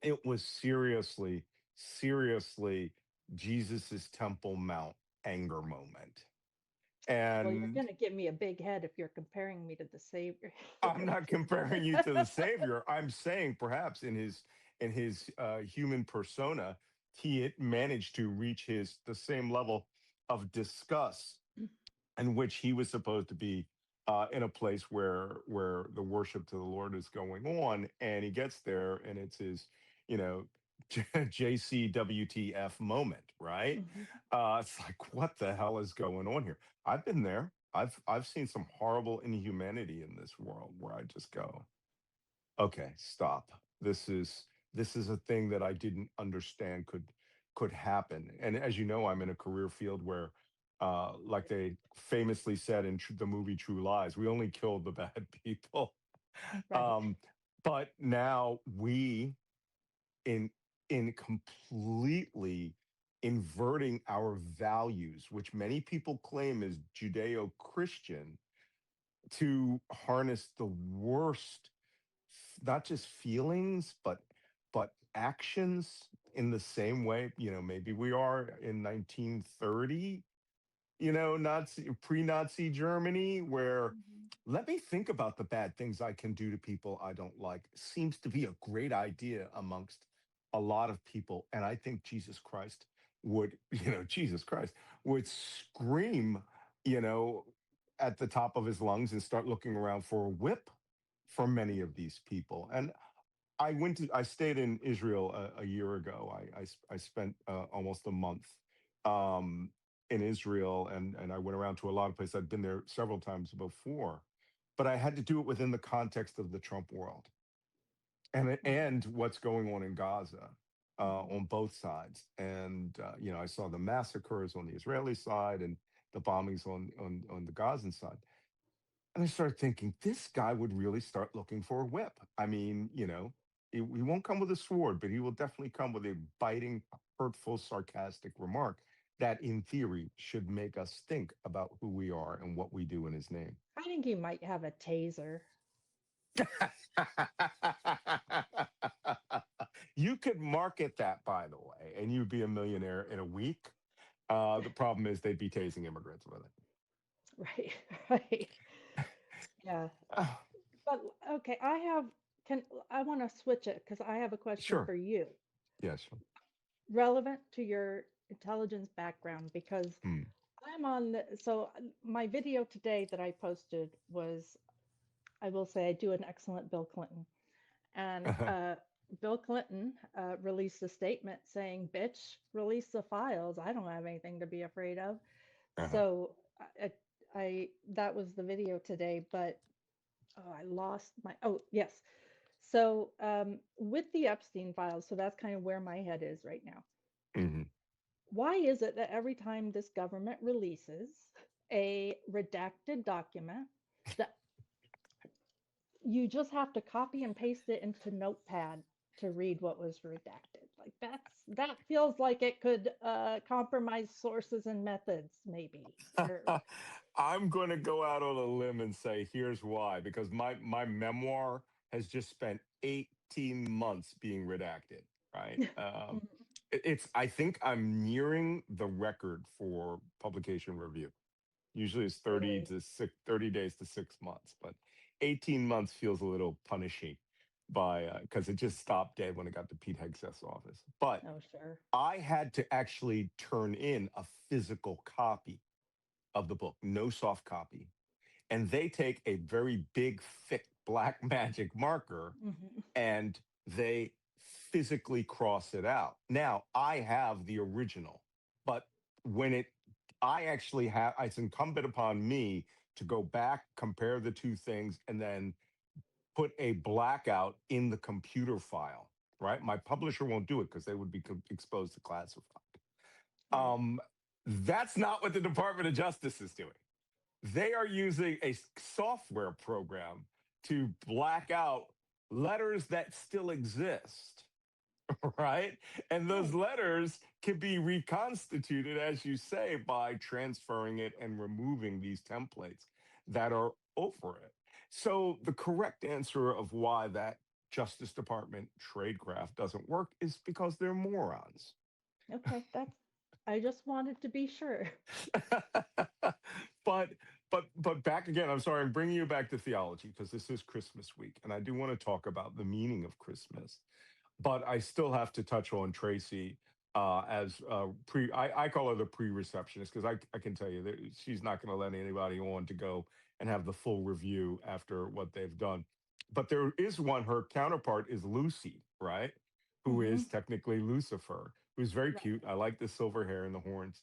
It was seriously, seriously Jesus's Temple Mount anger moment. Well, you're And gonna give me a big head if you're comparing me to the Savior. I'm not comparing you to the Savior. I'm saying perhaps in his human persona, he had managed to reach his the same level of disgust in which he was supposed to be in a place where the worship to the Lord is going on, and he gets there, and it's his, you know, JCWTF moment, right? Mhm. It's like, what the hell is going on here? I've been there. I've seen some horrible inhumanity in this world where I just go, okay, stop. This is a thing that I didn't understand could happen. And as you know, I'm in a career field where, like they famously said in the movie True Lies, we only kill the bad people. Right. Um, but now we in completely inverting our values, which many people claim is Judeo-Christian, to harness the worst, not just feelings, but actions in the same way, maybe we are in 1930, Nazi pre-Nazi Germany, where Mhm. let me think about the bad things I can do to people I don't like seems to be a great idea amongst a lot of people. And I think Jesus Christ would, Jesus Christ would scream, you know, at the top of his lungs and start looking around for a whip for many of these people. And I stayed in Israel a year ago. I spent almost a month um, in Israel, and I went around to a lot of places. I'd been there several times before, but I had to do it within the context of the Trump world Mhm. and what's going on in Gaza Mhm. on both sides. And I saw the massacres on the Israeli side and the bombings on the Gazan side. And I started thinking, this guy would really start looking for a whip. I mean, he won't come with a sword, but he will definitely come with a biting, hurtful, sarcastic remark that, in theory, should make us think about who we are and what we do in his name. I think he might have a taser. You could market that, by the way, and you'd be a millionaire in a week. The problem is they'd be tasing immigrants with it. Right, right. Yeah. Oh, But okay, I want to switch it because I have a question sure. for you, Yes. Sure. relevant to your intelligence background, because Hmm. my video today that I posted was, I will say I do an excellent Bill Clinton. And Uh-huh. Bill Clinton released a statement saying, "Bitch, release the files. I don't have anything to be afraid of." Uh-huh. So that was the video today, but I lost my. Oh, yes. So with the Epstein files, so that's kind of where my head is right now. Hmm. Why is it that every time this government releases a redacted document, that you just have to copy and paste it into Notepad to read what was redacted? Like that feels like it could compromise sources and methods, maybe. Or I'm going to go out on a limb and say here's why. Because my memoir has just spent 18 months being redacted. Right. It's. I think I'm nearing the record for publication review. Usually it's really, 30 days to 6 months, but 18 months feels a little punishing by because it just stopped dead when it got to Pete Hegseth's office. But oh sure. I had to actually turn in a physical copy of the book, no soft copy. And they take a very big, thick black magic marker Hmm. and they physically cross it out. Now, I have the original, but when I actually have, it's incumbent upon me to go back, compare the two things, and then put a blackout in the computer file, right? My publisher won't do it because they would be exposed to classified. Right. Um, that's not what the Department of Justice is doing. They are using a software program to black out letters that still exist, right? And those Right. letters can be reconstituted, as you say, by transferring it and removing these templates that are over it. So the correct answer of why that Justice Department tradecraft doesn't work is because they're morons. Okay. I just wanted to be sure. but but back again, I'm sorry, I'm bringing you back to theology because this is Christmas week and I do want to talk about the meaning of Christmas, but I still have to touch on Tracy as I call her the pre-receptionist because I can tell you that she's not going to let anybody on to go and have the full review after what they've done. But there is one, her counterpart is Lucy, right? Who Hmm. is technically Lucifer, who's very Right. cute. I like the silver hair and the horns.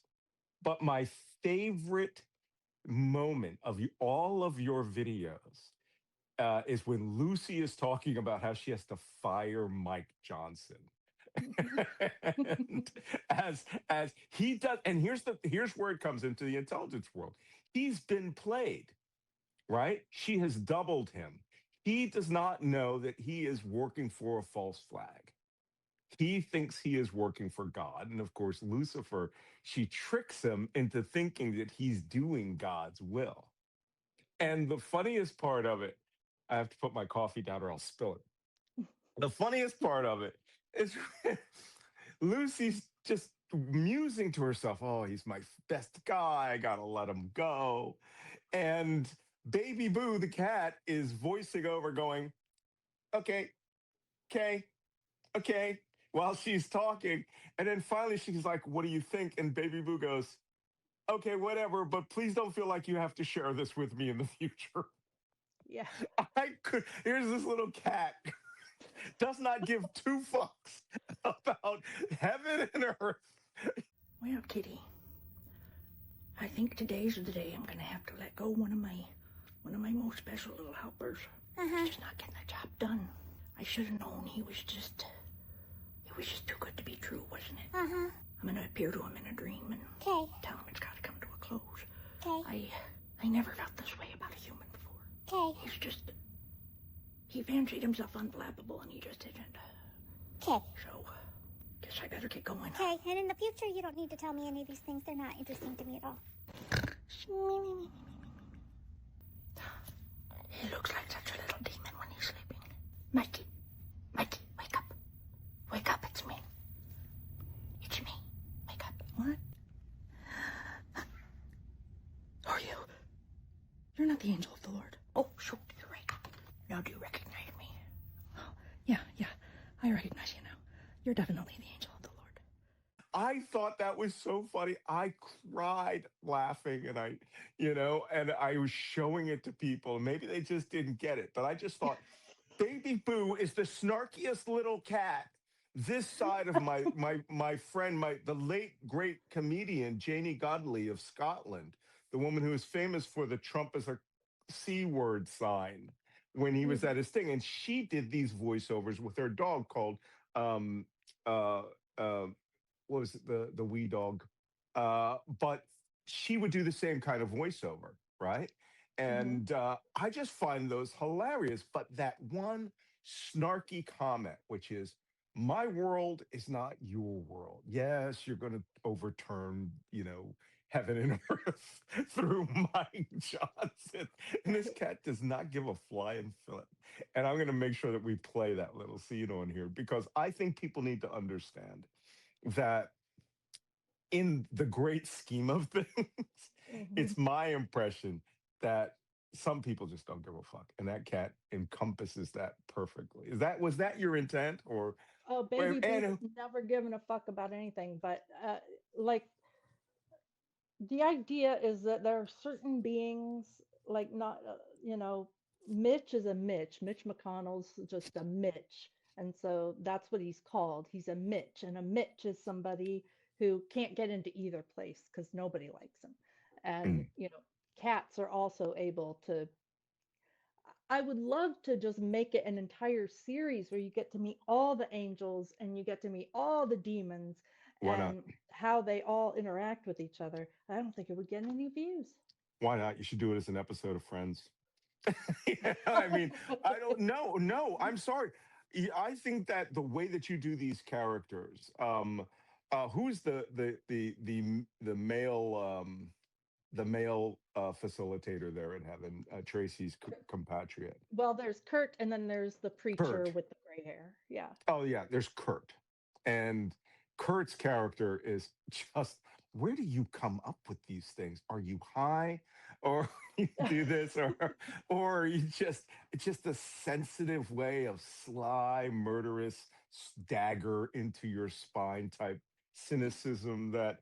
But my favorite moment of all of your videos is when Lucy is talking about how she has to fire Mike Johnson. And as he does, and here's where it comes into the intelligence world. He's been played, right? She has doubled him. He does not know that he is working for a false flag. He thinks he is working for God. And of course, Lucifer, she tricks him into thinking that he's doing God's will. And the funniest part of it, I have to put my coffee down or I'll spill it. The funniest part of it is Lucy's just musing to herself, oh, he's my best guy. I got to let him go. And BabyBoo, the cat, is voicing over, going, okay, okay, okay, while she's talking. And then finally she's like, what do you think? And BabyBoo goes, okay, whatever, but please don't feel like you have to share this with me in the future. Yeah. Here's this little cat, does not give two fucks about heaven and earth. Well, Kitty, I think today's the day I'm gonna have to let go one of my most special little helpers. He's just not getting the job done. I should have known he was just too good to be true, wasn't it? I'm gonna appear to him in a dream and tell him it's gotta come to a close. I never felt this way about a human before. He fancied himself unflappable and he just isn't. So, guess I better get going. Okay, and in the future, you don't need to tell me any of these things. They're not interesting to me at all. He looks like such a little demon when he the angel of the Lord. Oh, shoot, you're right. Now do you recognize me? Oh, yeah, I recognize you now. You're definitely the angel of the Lord. I thought that was so funny. I cried laughing and I was showing it to people. Maybe they just didn't get it, but I just thought Baby Boo is the snarkiest little cat this side of my friend, the late great comedian Janie Godley of Scotland, the woman who is famous for the Trump is a C word sign when he was at his thing. And she did these voiceovers with her dog called um uh uh what was it, the wee dog. But she would do the same kind of voiceover, right? Mhm. And I just find those hilarious. But that one snarky comment, which is, my world is not your world. Yes, you're going to overturn, heaven and earth through Mike Johnson. And this cat does not give a flying flip. And I'm going to make sure that we play that little scene on here because I think people need to understand that in the great scheme of things, Mhm. it's my impression that some people just don't give a fuck, and that cat encompasses that perfectly. Was that your intent, or Oh, Baby Boo and has never given a fuck about anything, but like the idea is that there are certain beings, like not, Mitch is a Mitch. Mitch McConnell's just a Mitch. And so that's what he's called. He's a Mitch. And a Mitch is somebody who can't get into either place because nobody likes him. And, Mm, cats are also able to. I would love to just make it an entire series where you get to meet all the angels and you get to meet all the demons why not? and how they all interact with each other. I don't think it would get any views. Why not? You should do it as an episode of Friends. I mean, I don't know. No, I'm sorry. I think that the way that you do these characters, who's the male facilitator there in heaven, Tracy's compatriot, Well, there's Kurt, and then there's the preacher Kurt. with the gray hair. Yeah. Oh yeah, there's Kurt, and Kurt's character is just. Where do you come up with these things? Are you high, or you do this, or are you just it's just a sensitive way of sly, murderous dagger into your spine type cynicism that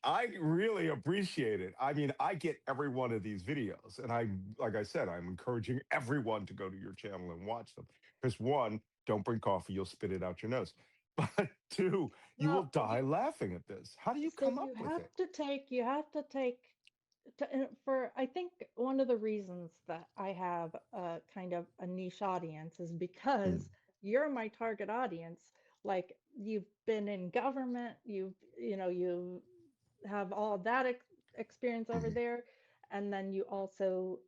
I really appreciate it. I mean, I get every one of these videos, and like I said, I'm encouraging everyone to go to your channel and watch them. Because one, don't bring coffee, you'll spit it out your nose. But two, you will Well, die laughing at this. How do you so come up with it? you have to take, for, I think one of the reasons that I have a kind of a niche audience is Mm, because you're my target audience. Like you've been in government, you have all that experience over mhm. there, and then you also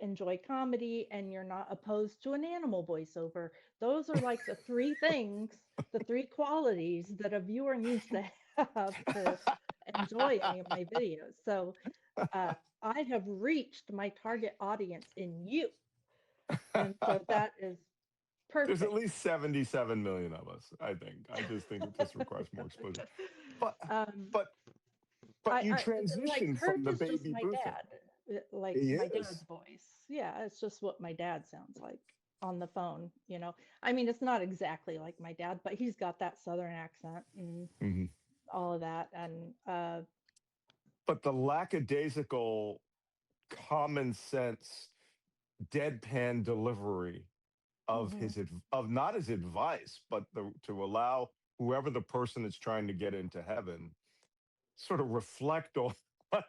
enjoy comedy and you're not opposed to an animal voiceover. Those are like the three things, the three qualities that a viewer needs to have to enjoy any of my videos. So uh, I have reached my target audience in you. And so that is There's at perfect. least 77 million of us, I think. I just think it just requires more exposure. But um, but but you I like transitioned from Kurt the is just baby my boo thing. dad, like He my is. dad's voice. Yeah, it's just what my dad sounds like on the phone. I mean, it's not exactly like my dad, but he's got that southern accent and Mhm. all of that. And But the lackadaisical common sense deadpan delivery of mhm. of not his advice, but to allow whoever the person is trying to get into heaven sort of reflect on what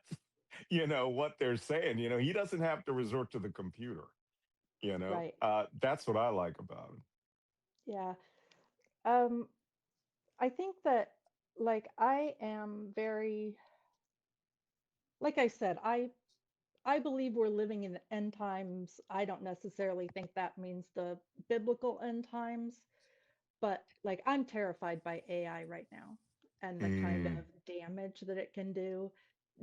what they're saying. He doesn't have to resort to the computer. Right. That's what I like about him. Yeah. Um, I think that, like, I am very, like I said, I believe we're living in the end times. I don't necessarily think that means the biblical end times, but like I'm terrified by AI right now and the kind of Mm, damage that it can do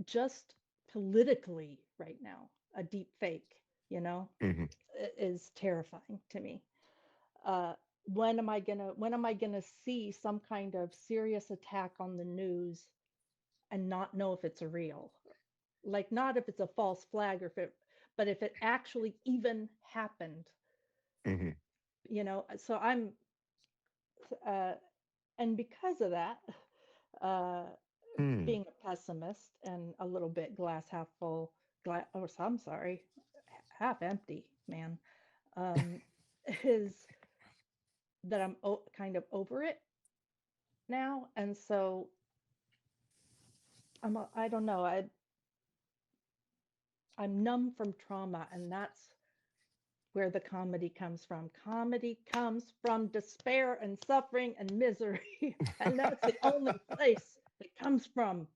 just politically right now. A deep fake, you know, mhm. is terrifying to me. Uh, when am I gonna see some kind of serious attack on the news and not know if it's real? like not if it's a false flag or if it, but if it actually even happened, Hmm. So I'm, uh, and because of that, uh, Hmm. being a pessimist and a little bit glass half full, I'm sorry, half empty, man, um, is that I'm kind of over it now. And so I don't know, I'm numb from trauma, and that's where the comedy comes from. Comedy comes from despair and suffering and misery, and that's the only place it comes from.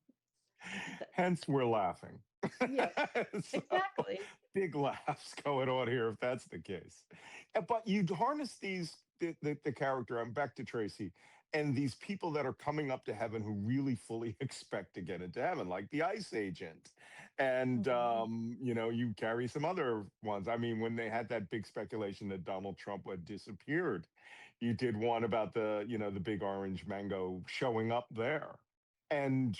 Hence, we're laughing. Yes, So, exactly. big laughs going on here if that's the case. But you harness the character. I'm back to Tracy, and these people that are coming up to heaven who really fully expect to get into heaven, like the ICE agent. And Mhm. you carry some other ones. I mean, when they had that big speculation that Donald Trump had disappeared, you did one about the big orange mango showing up there. And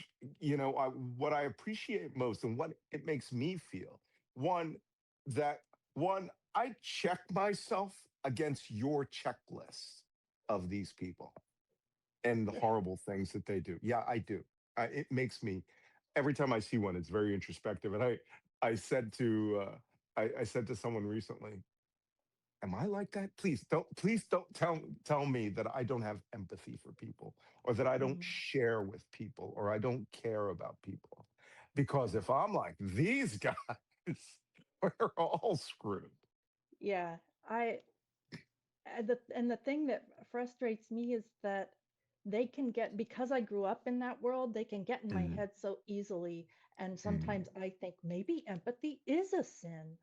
what I appreciate most and what it makes me feel, one, that one, I check myself against your checklist of these people and the Yeah. horrible things that they do. Yeah, I do. It makes me every time I see one, it's very introspective. And I said to I said to someone recently, am I like that? Please don't tell me that I don't have empathy for people or that I don't Mhm. share with people or I don't care about people. Because if I'm like these guys, we're all screwed. Yeah. I and the thing that frustrates me is that they can get, because I grew up in that world, they can get in my Mm, head so easily. And mm. sometimes I think maybe empathy is a sin,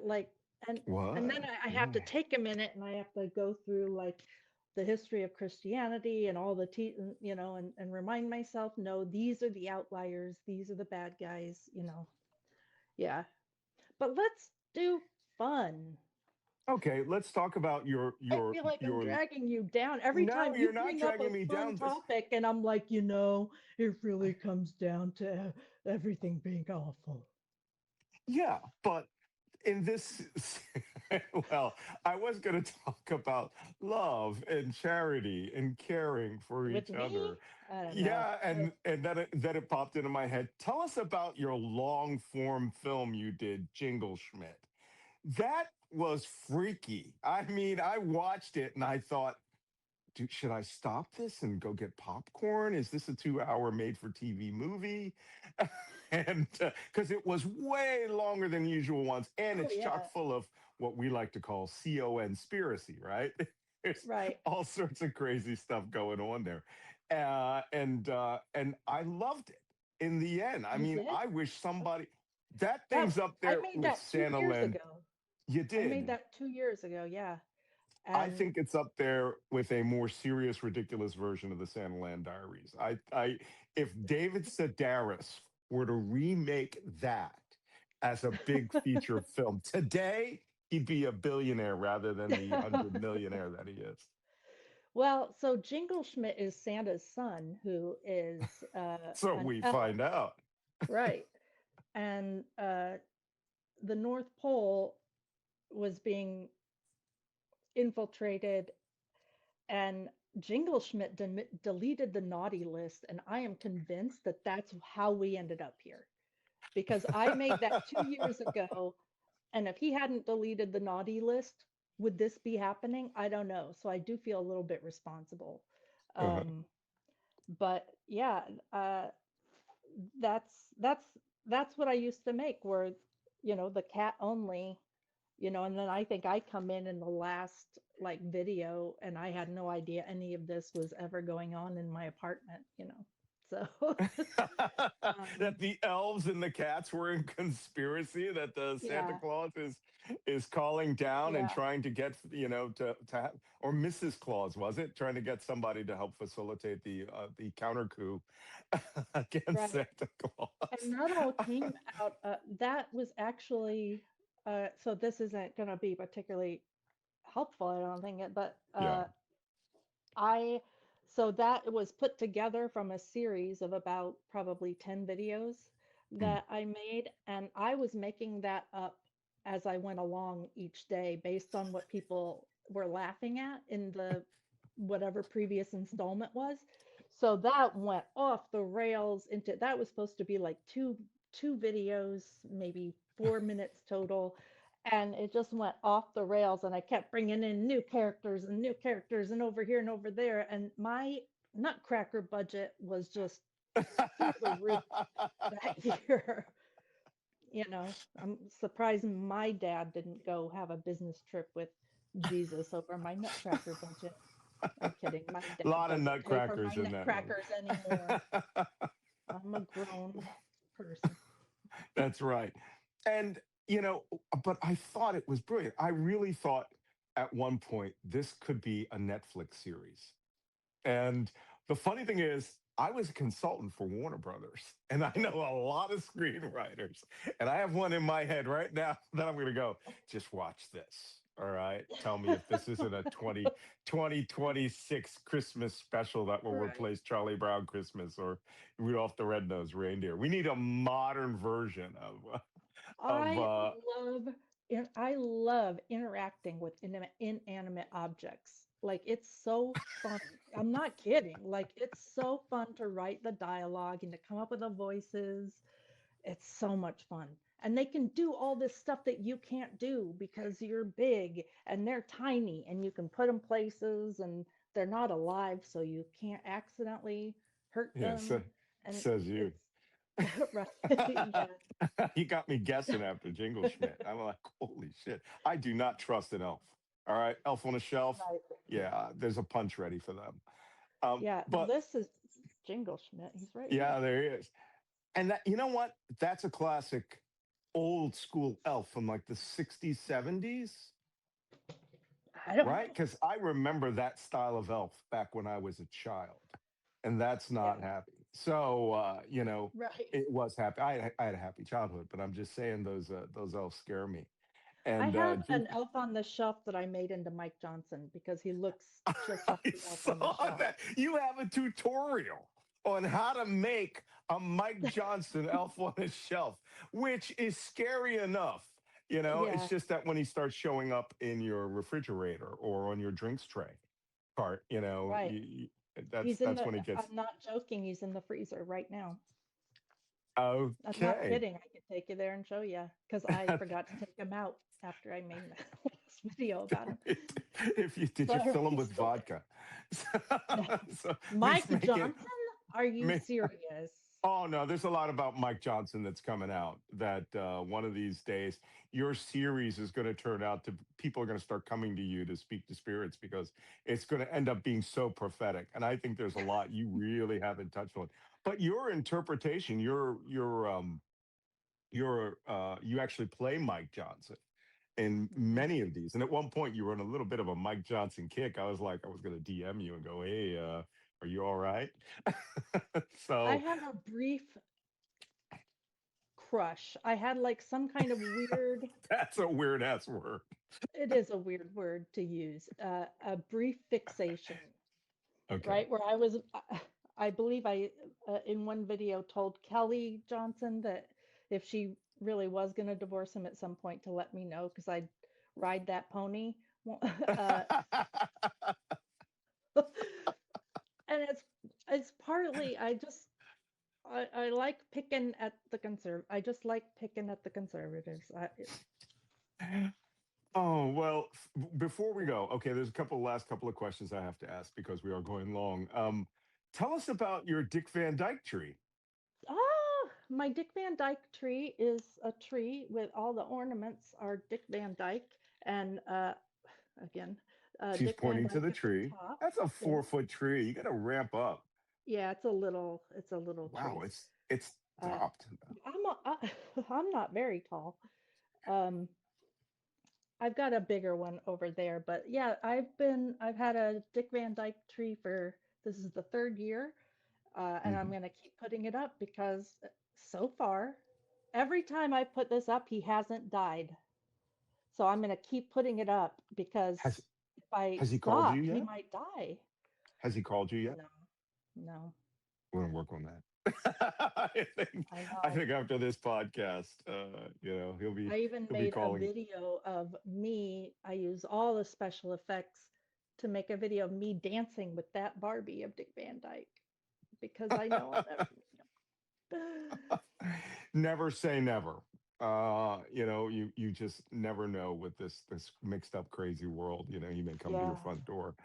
like, and What? then I have to Really? take a minute and I have to go through like the history of Christianity and all the and remind myself, no, these are the outliers, these are the bad guys. Yeah. But let's do fun. Okay, let's talk about your I your feel like I'm your. dragging you down every No, time you you're not bring up a dragging me fun down. This. topic, and I'm like, it really comes down to everything being awful. Yeah, but in this, well, I was going to talk about love and charity and caring for With each me, other. I don't know. Yeah, and then it popped into my head. Tell us about your long form film you did, Jingle Schmidt. That was freaky. I mean, I watched it and I thought, dude, should I stop this and go get popcorn? Is this a 2 hour made for TV movie? And because it was way longer than usual ones, and Oh it's yeah, chock full of what we like to call conspiracy, right? There's right. all sorts of crazy stuff going on there, and I loved it. In the end, I You mean, did? I wish somebody that That thing's up I there made with that 2 years Santa. ago. You I made did. that 2 years ago. Yeah, I and think it's up there with a more serious, ridiculous version of the Santaland Diaries. If David Sedaris were to remake that as a big feature film today, he'd be a billionaire rather than the 100 millionaire that he is. well, so Jingle Schmidt is Santa's son, who is So an we elf, find out. right? And the North Pole was being infiltrated, and Jingle Schmidt deleted the naughty list, and I am convinced that that's how we ended up here, because I made that 2 years ago, and if he hadn't deleted the naughty list, would this be happening? I don't know. So I do feel a little bit responsible. Uh-huh. Um, but yeah, that's that's that's what I used to make, where the cat only, and then I think I come in the last like video, and I had no idea any of this was ever going on in my apartment. So um That the elves and the cats were in conspiracy that the Santa yeah, Claus is calling down and yeah, trying to get or Mrs. Claus, was it, trying to get somebody to help facilitate the counter coup against right. Santa And Claus. that all came out, that was actually, so this isn't going to be particularly helpful, I don't think it, but Yeah. I, so that was put together from a series of about probably 10 videos. Mm. that I made, and I was making that up as I went along each day based on what people were laughing at in the whatever previous installment was. So that went off the rails into that was supposed to be like two videos, maybe 4 minutes total, and it just went off the rails, and I kept bringing in new characters and over here and over there, and my nutcracker budget was just through the roof that year. I'm surprised my dad didn't go have a business trip with Jesus over my nutcracker budget. I'm kidding. My A dad lot of doesn't pay for my nutcrackers in that movie. nutcrackers anymore. I'm a grown person. That's right. And, but I thought it was brilliant. I really thought at one point this could be a Netflix series. And the funny thing is, I was a consultant for Warner Brothers, and I know a lot of screenwriters. And I have one in my head right now that I'm going to go, just watch this. All right. Tell me if this isn't a 2026 Christmas special that will Right. replace Charlie Brown Christmas or Rudolph the Red-Nosed Reindeer. We need a modern version of I love I love interacting with inanimate objects. Like it's so fun. I'm not kidding. Like it's so fun to write the dialogue and to come up with the voices. It's so much fun. And they can do all this stuff that you can't do because you're big and they're tiny and you can put them places and they're not alive, so you can't accidentally hurt yeah, them. And says you. it's right. Yeah. You got me guessing after Jingle Schmidt. I'm like, holy shit. I do not trust an elf. All right. Elf on a shelf. Right. Yeah, there's a punch ready for them. Yeah. Well, But this is Jingle Schmidt. He's right yeah, here. there he is. And that, you know what? That's a classic old school elf from like the 60s, 70s, I don't right? know. Because I remember that style of elf back when I was a child. And that's Yeah. not happy. So, Right. it was happy. I had a happy childhood, but I'm just saying those elves scare me. I And have an elf on the shelf that I made into Mike Johnson because he looks just I like the elf on the saw shelf. that. You have a tutorial on how to make a Mike Johnson elf on a shelf, which is scary enough. Yeah. It's just that when he starts showing up in your refrigerator or on your drinks tray cart, Right. that's He's in when it gets I'm not joking, he's in the freezer right now. I'm not okay. kidding. I could take you there and show you because I forgot to take him out after I made that last video about him. If you did, So you fill him he's with still vodka. So at Mike least make it. Johnson? Are you Make, serious? oh no, there's a lot about Mike Johnson that's coming out. That one of these days, your series is going to turn out to people are going to start coming to you to speak to spirits because it's going to end up being so prophetic. And I think there's a lot you really haven't touched on. But your interpretation, you actually play Mike Johnson in many of these. And at one point, you were on a little bit of a Mike Johnson kick. I was going to DM you and go, "Hey, are you all right?" I So have a brief crush. I had like some kind of weird, that's a weird ass word. it is a weird word to use, a brief fixation, Okay. right? Where I believe in one video told Kelly Johnson that if she really was going to divorce him at some point to let me know because I'd ride that pony. uh, and it's partly I like picking at the I just like picking at the conservatives. Oh, well, before we go, okay, there's last couple of questions I have to ask because we are going long. Tell us about your Dick Van Dyke tree. My Dick Van Dyke tree is a tree with all the ornaments are Dick Van Dyke and again She's Dick Van pointing to Dyke the at the tree. top. That's a Yeah, 4-foot tree. You got to ramp up. yeah, it's a little Wow, tree. it's Uh, topped. I'm not very tall. Um, I've got a bigger one over there, but yeah, I've had a Dick Van Dyke tree for this is the third year, and I'm Mhm. gonna keep putting it up because so far, every time I put this up, he hasn't died. So I'm gonna keep putting it up because Has if I has he called you stop, he yet? might die. Has he called you yet? No, no. We're gonna work on that. I think I I know. think after this podcast, he'll I even be made a calling. video of me. I use all the special effects to make a video of me dancing with that Barbie of Dick Van Dyke because I know I'll never meet him. Never say never. You just never know with this mixed up crazy world. He may come to your Yeah. front door.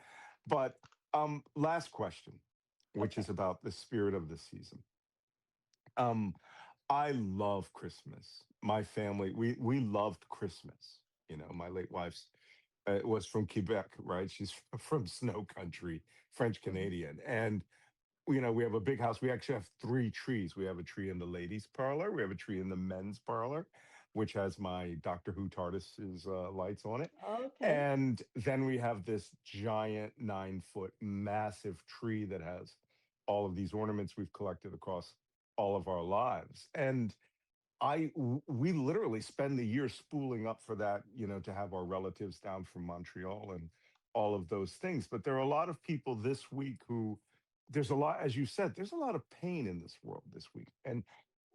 But last question, which is Okay. about the spirit of the season. Um, I love Christmas. My family, we loved Christmas. My late wife's was from Quebec, right? She's from snow country, French Hmm. Canadian, and we have a big house. We actually have three trees. We have a tree in the ladies' parlor. We have a tree in the men's parlor, which has my Doctor Who TARDIS's lights on it. Okay. And then we have this giant 9 foot massive tree that has all of these ornaments we've collected across all of our lives. And we literally spend the year spooling up for that, to have our relatives down from Montreal and all of those things. But there are a lot of people this week who there's a lot, as you said, there's a lot of pain in this world this week. And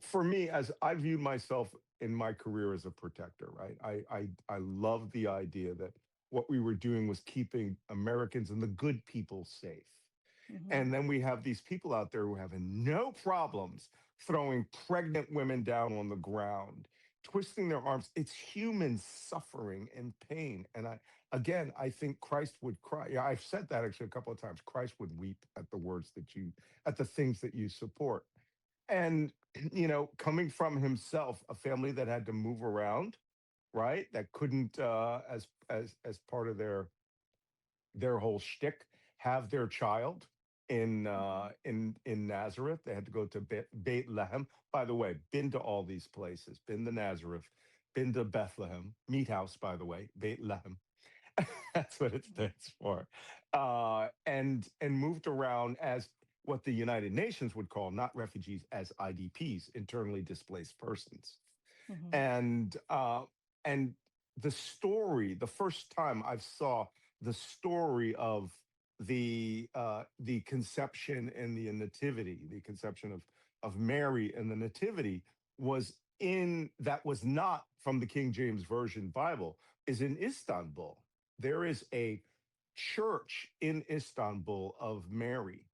for me, as I view myself in my career as a protector, right? I love the idea that what we were doing was keeping Americans and the good people safe. Hmm. And then we have these people out there who have no problems throwing pregnant women down on the ground, twisting their arms. It's human suffering and pain. And I think Christ would cry. Yeah, I've said that actually a couple of times. Christ would weep at the words at the things that you support. And, coming from himself, a family that had to move around, right? That couldn't, as part of their whole shtick, have their child in Nazareth. They had to go to Bethlehem. By the way, been to all these places. Been to Nazareth. Been to Bethlehem. Meat house, by the way, Bethlehem. That's what it stands for. And moved around as what the United Nations would call not refugees, as IDPs, internally displaced persons. Hmm. And the story, the first time I saw the story of the conception and the nativity, the conception of Mary and the nativity was not from the King James Version Bible, is in Istanbul. There is a church in Istanbul of Mary,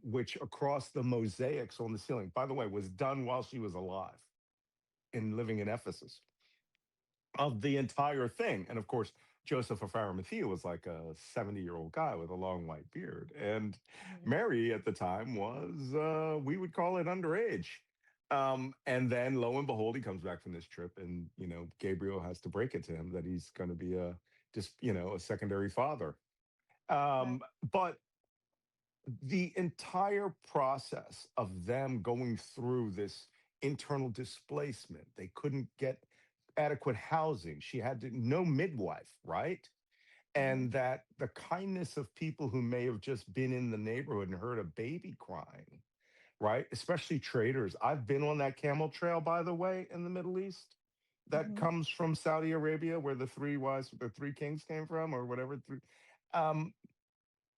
which across the mosaics on the ceiling, by the way, was done while she was alive and living in Ephesus, of the entire thing. And of course, Joseph of Arimathea was like a 70-year-old guy with a long white beard. And Hmm. Mary at the time was, we would call it underage. And then lo and behold, he comes back from this trip and, Gabriel has to break it to him that he's going to be a secondary father. Right. Um, but the entire process of them going through this internal displacement, they couldn't get adequate housing. She had no midwife, right? Hmm. And that the kindness of people who may have just been in the neighborhood and heard a baby crying, right? Especially traders. I've been on that camel trail, by the way, in the Middle East that Hmm. comes from Saudi Arabia, where the three kings came from, or whatever. Um,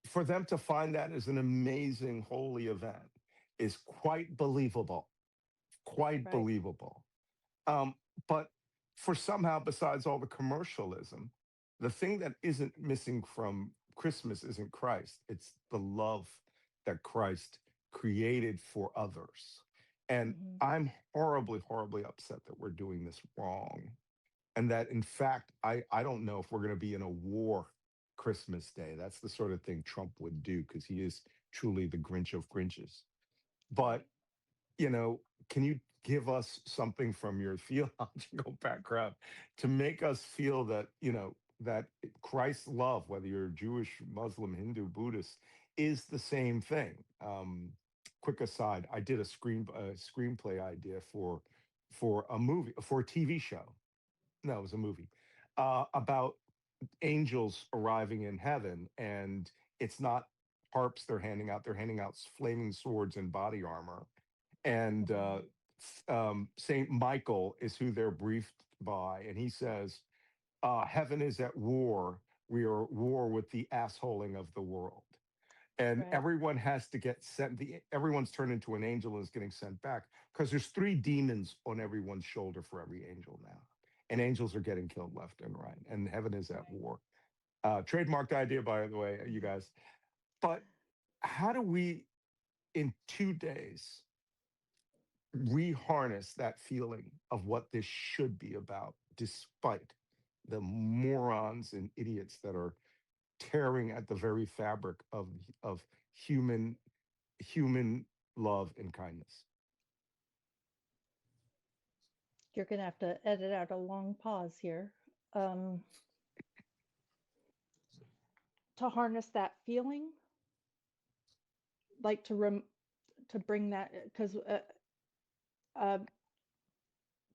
for them to find that as an amazing holy event is quite believable, quite Right. believable. Um, but for somehow, besides all the commercialism, the thing that isn't missing from Christmas isn't Christ. It's the love that Christ created for others. And Hmm. I'm horribly, horribly upset that we're doing this wrong. And that, in fact, I don't know if we're going to be in a war Christmas Day. That's the sort of thing Trump would do because he is truly the Grinch of Grinches. But Right. you know, can you give us something from your theological background to make us feel that, that Christ's love, whether you're Jewish, Muslim, Hindu, Buddhist, is the same thing? Quick aside, I did a screenplay idea for a movie, for a TV show. No, it was a movie about angels arriving in heaven, and it's not harps they're handing out; they're handing out flaming swords and body armor, and Hmm. Saint Michael is who they're briefed by, and he says, "Heaven is at war. We are at war with the assholing of the world." and Right. everyone has to get sent. Everyone's turned into an angel and is getting sent back because there's three demons on everyone's shoulder for every angel now, and angels are getting killed left and right, and heaven is at Right. war. Trademarked idea, by the way, you guys. But how do we, in 2 days, reharness that feeling of what this should be about, despite the morons and idiots that are tearing at the very fabric of human human love and kindness? You're going to have to edit out a long pause here. Um, to harness that feeling, like to bring that, because uh,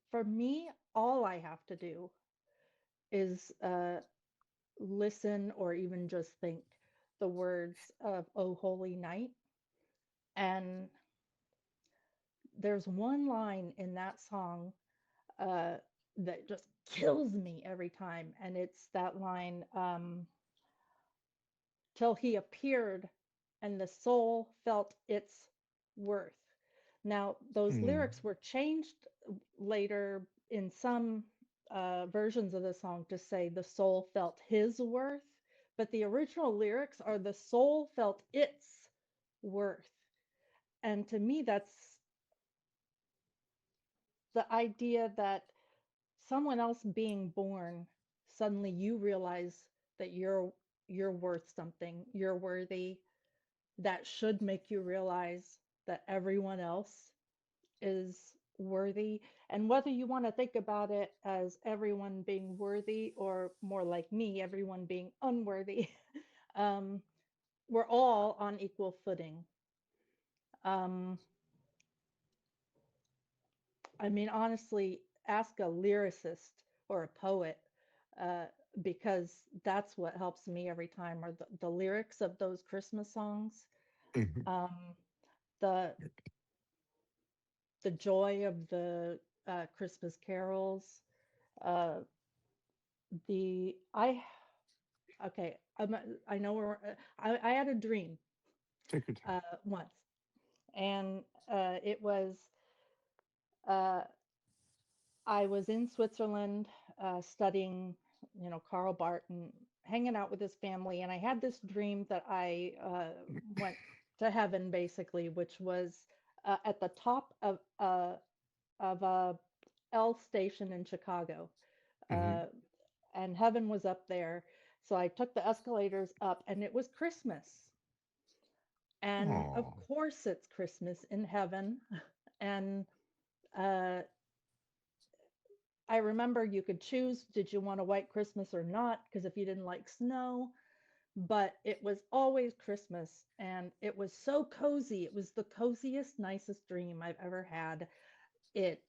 for me, all I have to do is listen or even just think the words of "Oh Holy Night," and there's one line in that song uh, that just kills me every time, and it's that line, "Till he appeared, and the soul felt its worth." Now, those Mm, lyrics were changed later in some versions of the song to say the soul felt his worth, but the original lyrics are the soul felt its worth. And to me, that's the idea that someone else being born, suddenly you realize that you're worth something, you're worthy. That should make you realize that everyone else is worthy. And whether you want to think about it as everyone being worthy or more like me, everyone being unworthy, um, we're all on equal footing. Um, I mean, honestly, ask a lyricist or a poet, uh, because that's what helps me every time are the lyrics of those Christmas songs. mhm. Um, the the joy of the Christmas carols. Uh, the I okay. I know we're. I had a dream Take your time. once, and it was uh, I was in Switzerland studying, Karl Barth, hanging out with his family, and I had this dream that I went to heaven basically, which was at the top of a L station in Chicago, Hmm. uh, and heaven was up there. So I took the escalators up, and it was Christmas. And of Oh. course, it's Christmas in heaven. And uh, I remember you could choose, did you want a white Christmas or not? Because if you didn't like snow, but it was always Christmas, and it was so cozy. It was the coziest, nicest dream I've ever had. It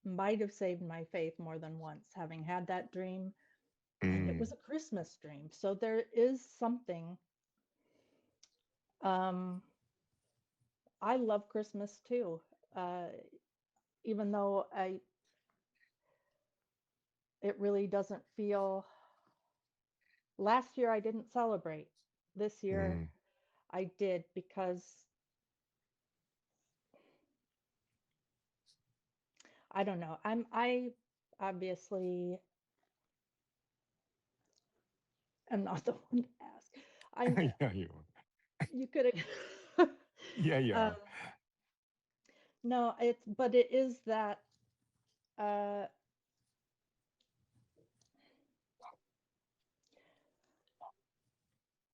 might have saved my faith more than once, having had that dream, and it Mm. was a Christmas dream. So there is something. Um, I love Christmas too, uh, even though it really doesn't feel. Last year I didn't celebrate. This year Mm. I did because I don't know. I obviously am not the one to ask. I'm Yeah, you are. you could have Yeah, you um are. no, it is that uh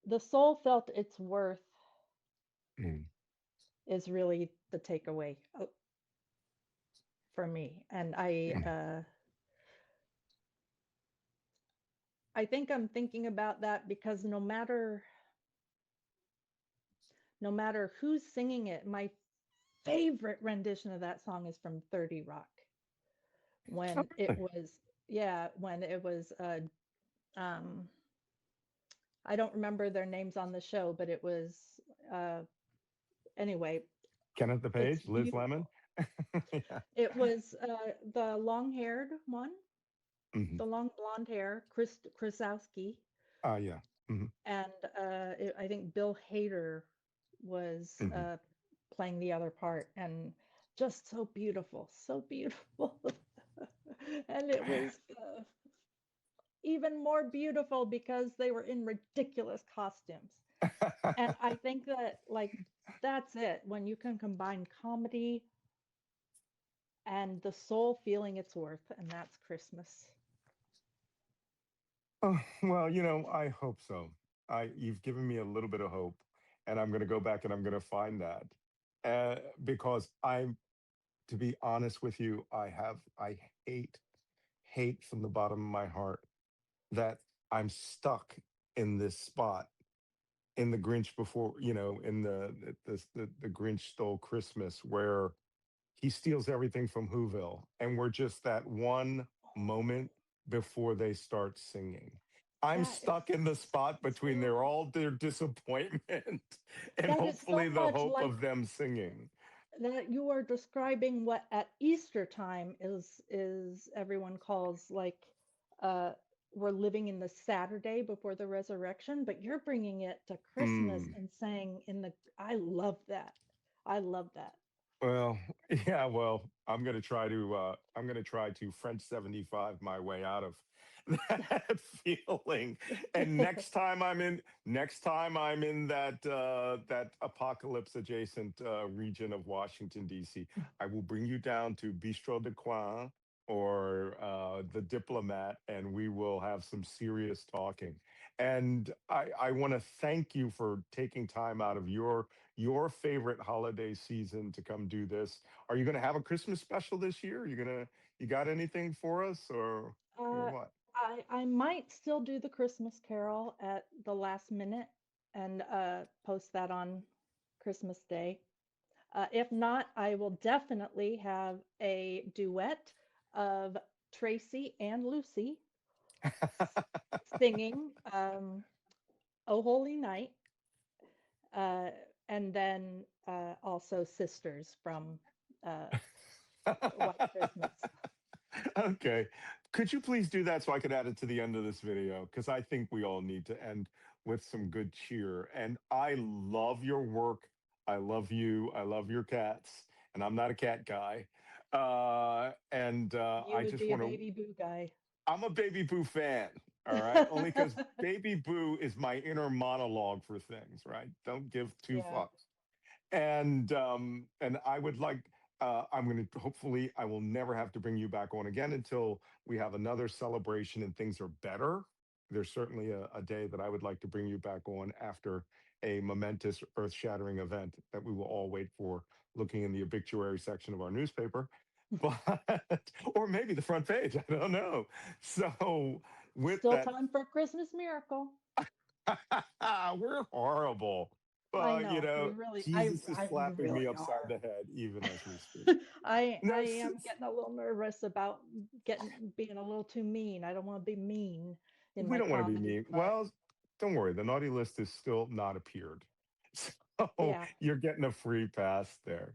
the soul felt its worth Mm. is really the takeaway for me. And Mm. I think I'm thinking about that because no matter who's singing it, my favorite rendition of that song is from 30 Rock Oh, when it really? was yeah, when it was um I don't remember their names on the show, but it was uh anyway, Kenneth the it's Page, Liz Lemon. beautiful. Yeah. It was the long-haired one, Hmm. the long blonde hair, Chris Krasowski. Yeah. Mhm. and I think Bill Hader was Mhm. playing the other part, and just so beautiful, so beautiful. And it was even more beautiful because they were in ridiculous costumes. And I think that, like, that's it. When you can combine comedy and the soul feeling its worth, and that's Christmas. Oh, well, I hope so. You've given me a little bit of hope, and I'm going to go back and I'm going to find that. Because to be honest with you, I hate from the bottom of my heart that I'm stuck in this spot in the Grinch before, in the Grinch Stole Christmas, where he steals everything from Whoville, and we're just that one moment before they start singing. I'm That is stuck in the spot between so, all their disappointment and that is so hopefully the much hope like of them singing. that you are describing what at Easter time is everyone calls like uh we're living in the Saturday before the resurrection, but you're bringing it to Christmas Mm. and saying in the I love that. I love that. Well, yeah, well, I'm gonna try to French 75 my way out of that feeling. And next time I'm in that apocalypse adjacent region of Washington D.C., I will bring you down to Bistro de Coin or the Diplomat, and we will have some serious talking. And I want to thank you for taking time out of your favorite holiday season to come do this. Are you going to have a Christmas special this year? You got anything for us or Uh, what? I might still do the Christmas Carol at the last minute and post that on Christmas Day. If not, I will definitely have a duet of Tracy and Lucy singing "Oh Holy Night," uh, and then also "Sisters" from uh, White Christmas. Okay. Could you please do that so I could add it to the end of this video? Because I think we all need to end with some good cheer. And I love your work. I love you. I love your cats. And I'm not a cat guy. And You I would just be a want to Baby Boo guy. I'm a Baby Boo fan. All right. Only because Baby Boo is my inner monologue for things, right? Don't give two Yeah. fucks. And I would like I'm going to hopefully I will never have to bring you back on again until we have another celebration and things are better. There's certainly a day that I would like to bring you back on after a momentous earth-shattering event that we will all wait for, looking in the obituary section of our newspaper, but or maybe the front page, I don't know. So with Still that, time for a Christmas miracle. we're horrible. I Well, know we really, Jesus is we slapping me really upside are. the head even as we speak. I No, am getting a little nervous about getting being a little too mean. I don't want to be mean in we my don't want to be comedy, mean. but Well, don't worry. The naughty list is still not appeared. So yeah. you're getting a free pass there.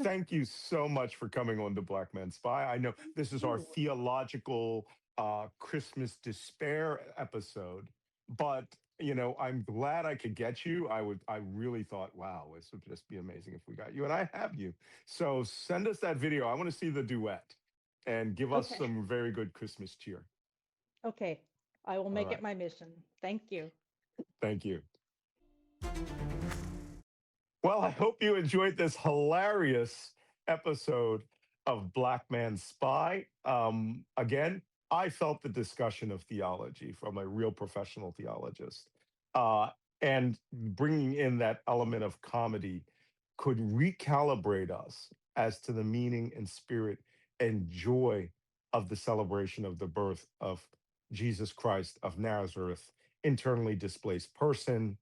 Thank you so much for coming on to Black Man Spy. I know this is our Ooh, theological Christmas despair episode, but I'm glad I could get you. I really thought, wow, this would just be amazing if we got you, and I have you. So send us that video. I want to see the duet and give us okay. some very good Christmas cheer. Okay. I will All make it right. my mission. Thank you. Thank you. Well, I hope you enjoyed this hilarious episode of Black Man Spy. Again, I felt the discussion of theology from a real professional theologist. Uh, and bringing in that element of comedy could recalibrate us as to the meaning and spirit and joy of the celebration of the birth of Jesus Christ of Nazareth, internally displaced person,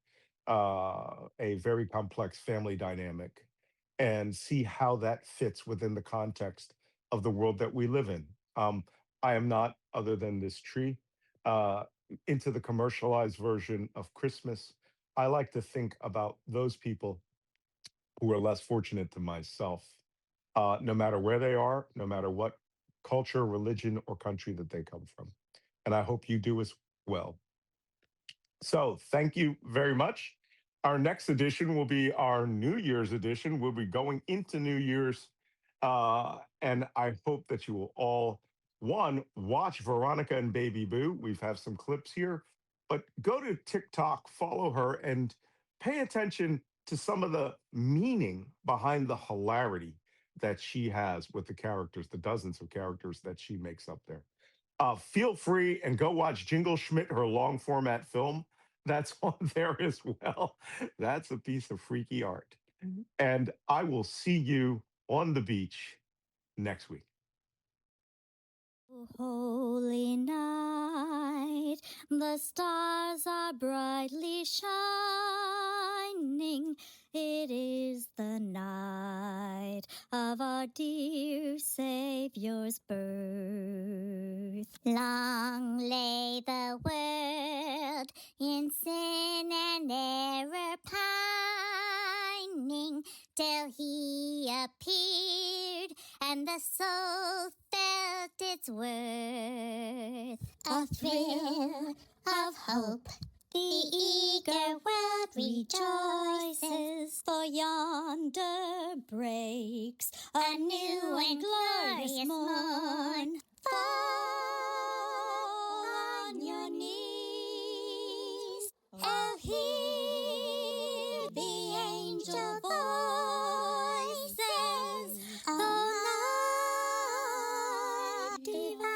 a very complex family dynamic, and see how that fits within the context of the world that we live in. I am not, other than this tree, uh, into the commercialized version of Christmas. I like to think about those people who are less fortunate than myself, no matter where they are, no matter what culture, religion, or country that they come from. And I hope you do as well. So thank you very much. Our next edition will be our New Year's edition. We'll be going into New Year's. And I hope that you will all, one, watch Veronica and Baby Boo. We've have some clips here, but go to TikTok, follow her, and pay attention to some of the meaning behind the hilarity that she has with the characters, the dozens of characters that she makes up there. Feel free and go watch Jingle Schmidt, her long format film. That's on there as well. That's a piece of freaky art. And I will see you on the beach next week. Holy night, the stars are brightly shining. It is the night of our dear Savior's birth. Long lay the world in sin and error pining, till he appeared and the soul felt its worth. A thrill of hope, the eager world rejoices, for yonder breaks a new and glorious morn. Fall on your knees, and hear the angel voices. Oh, night divine.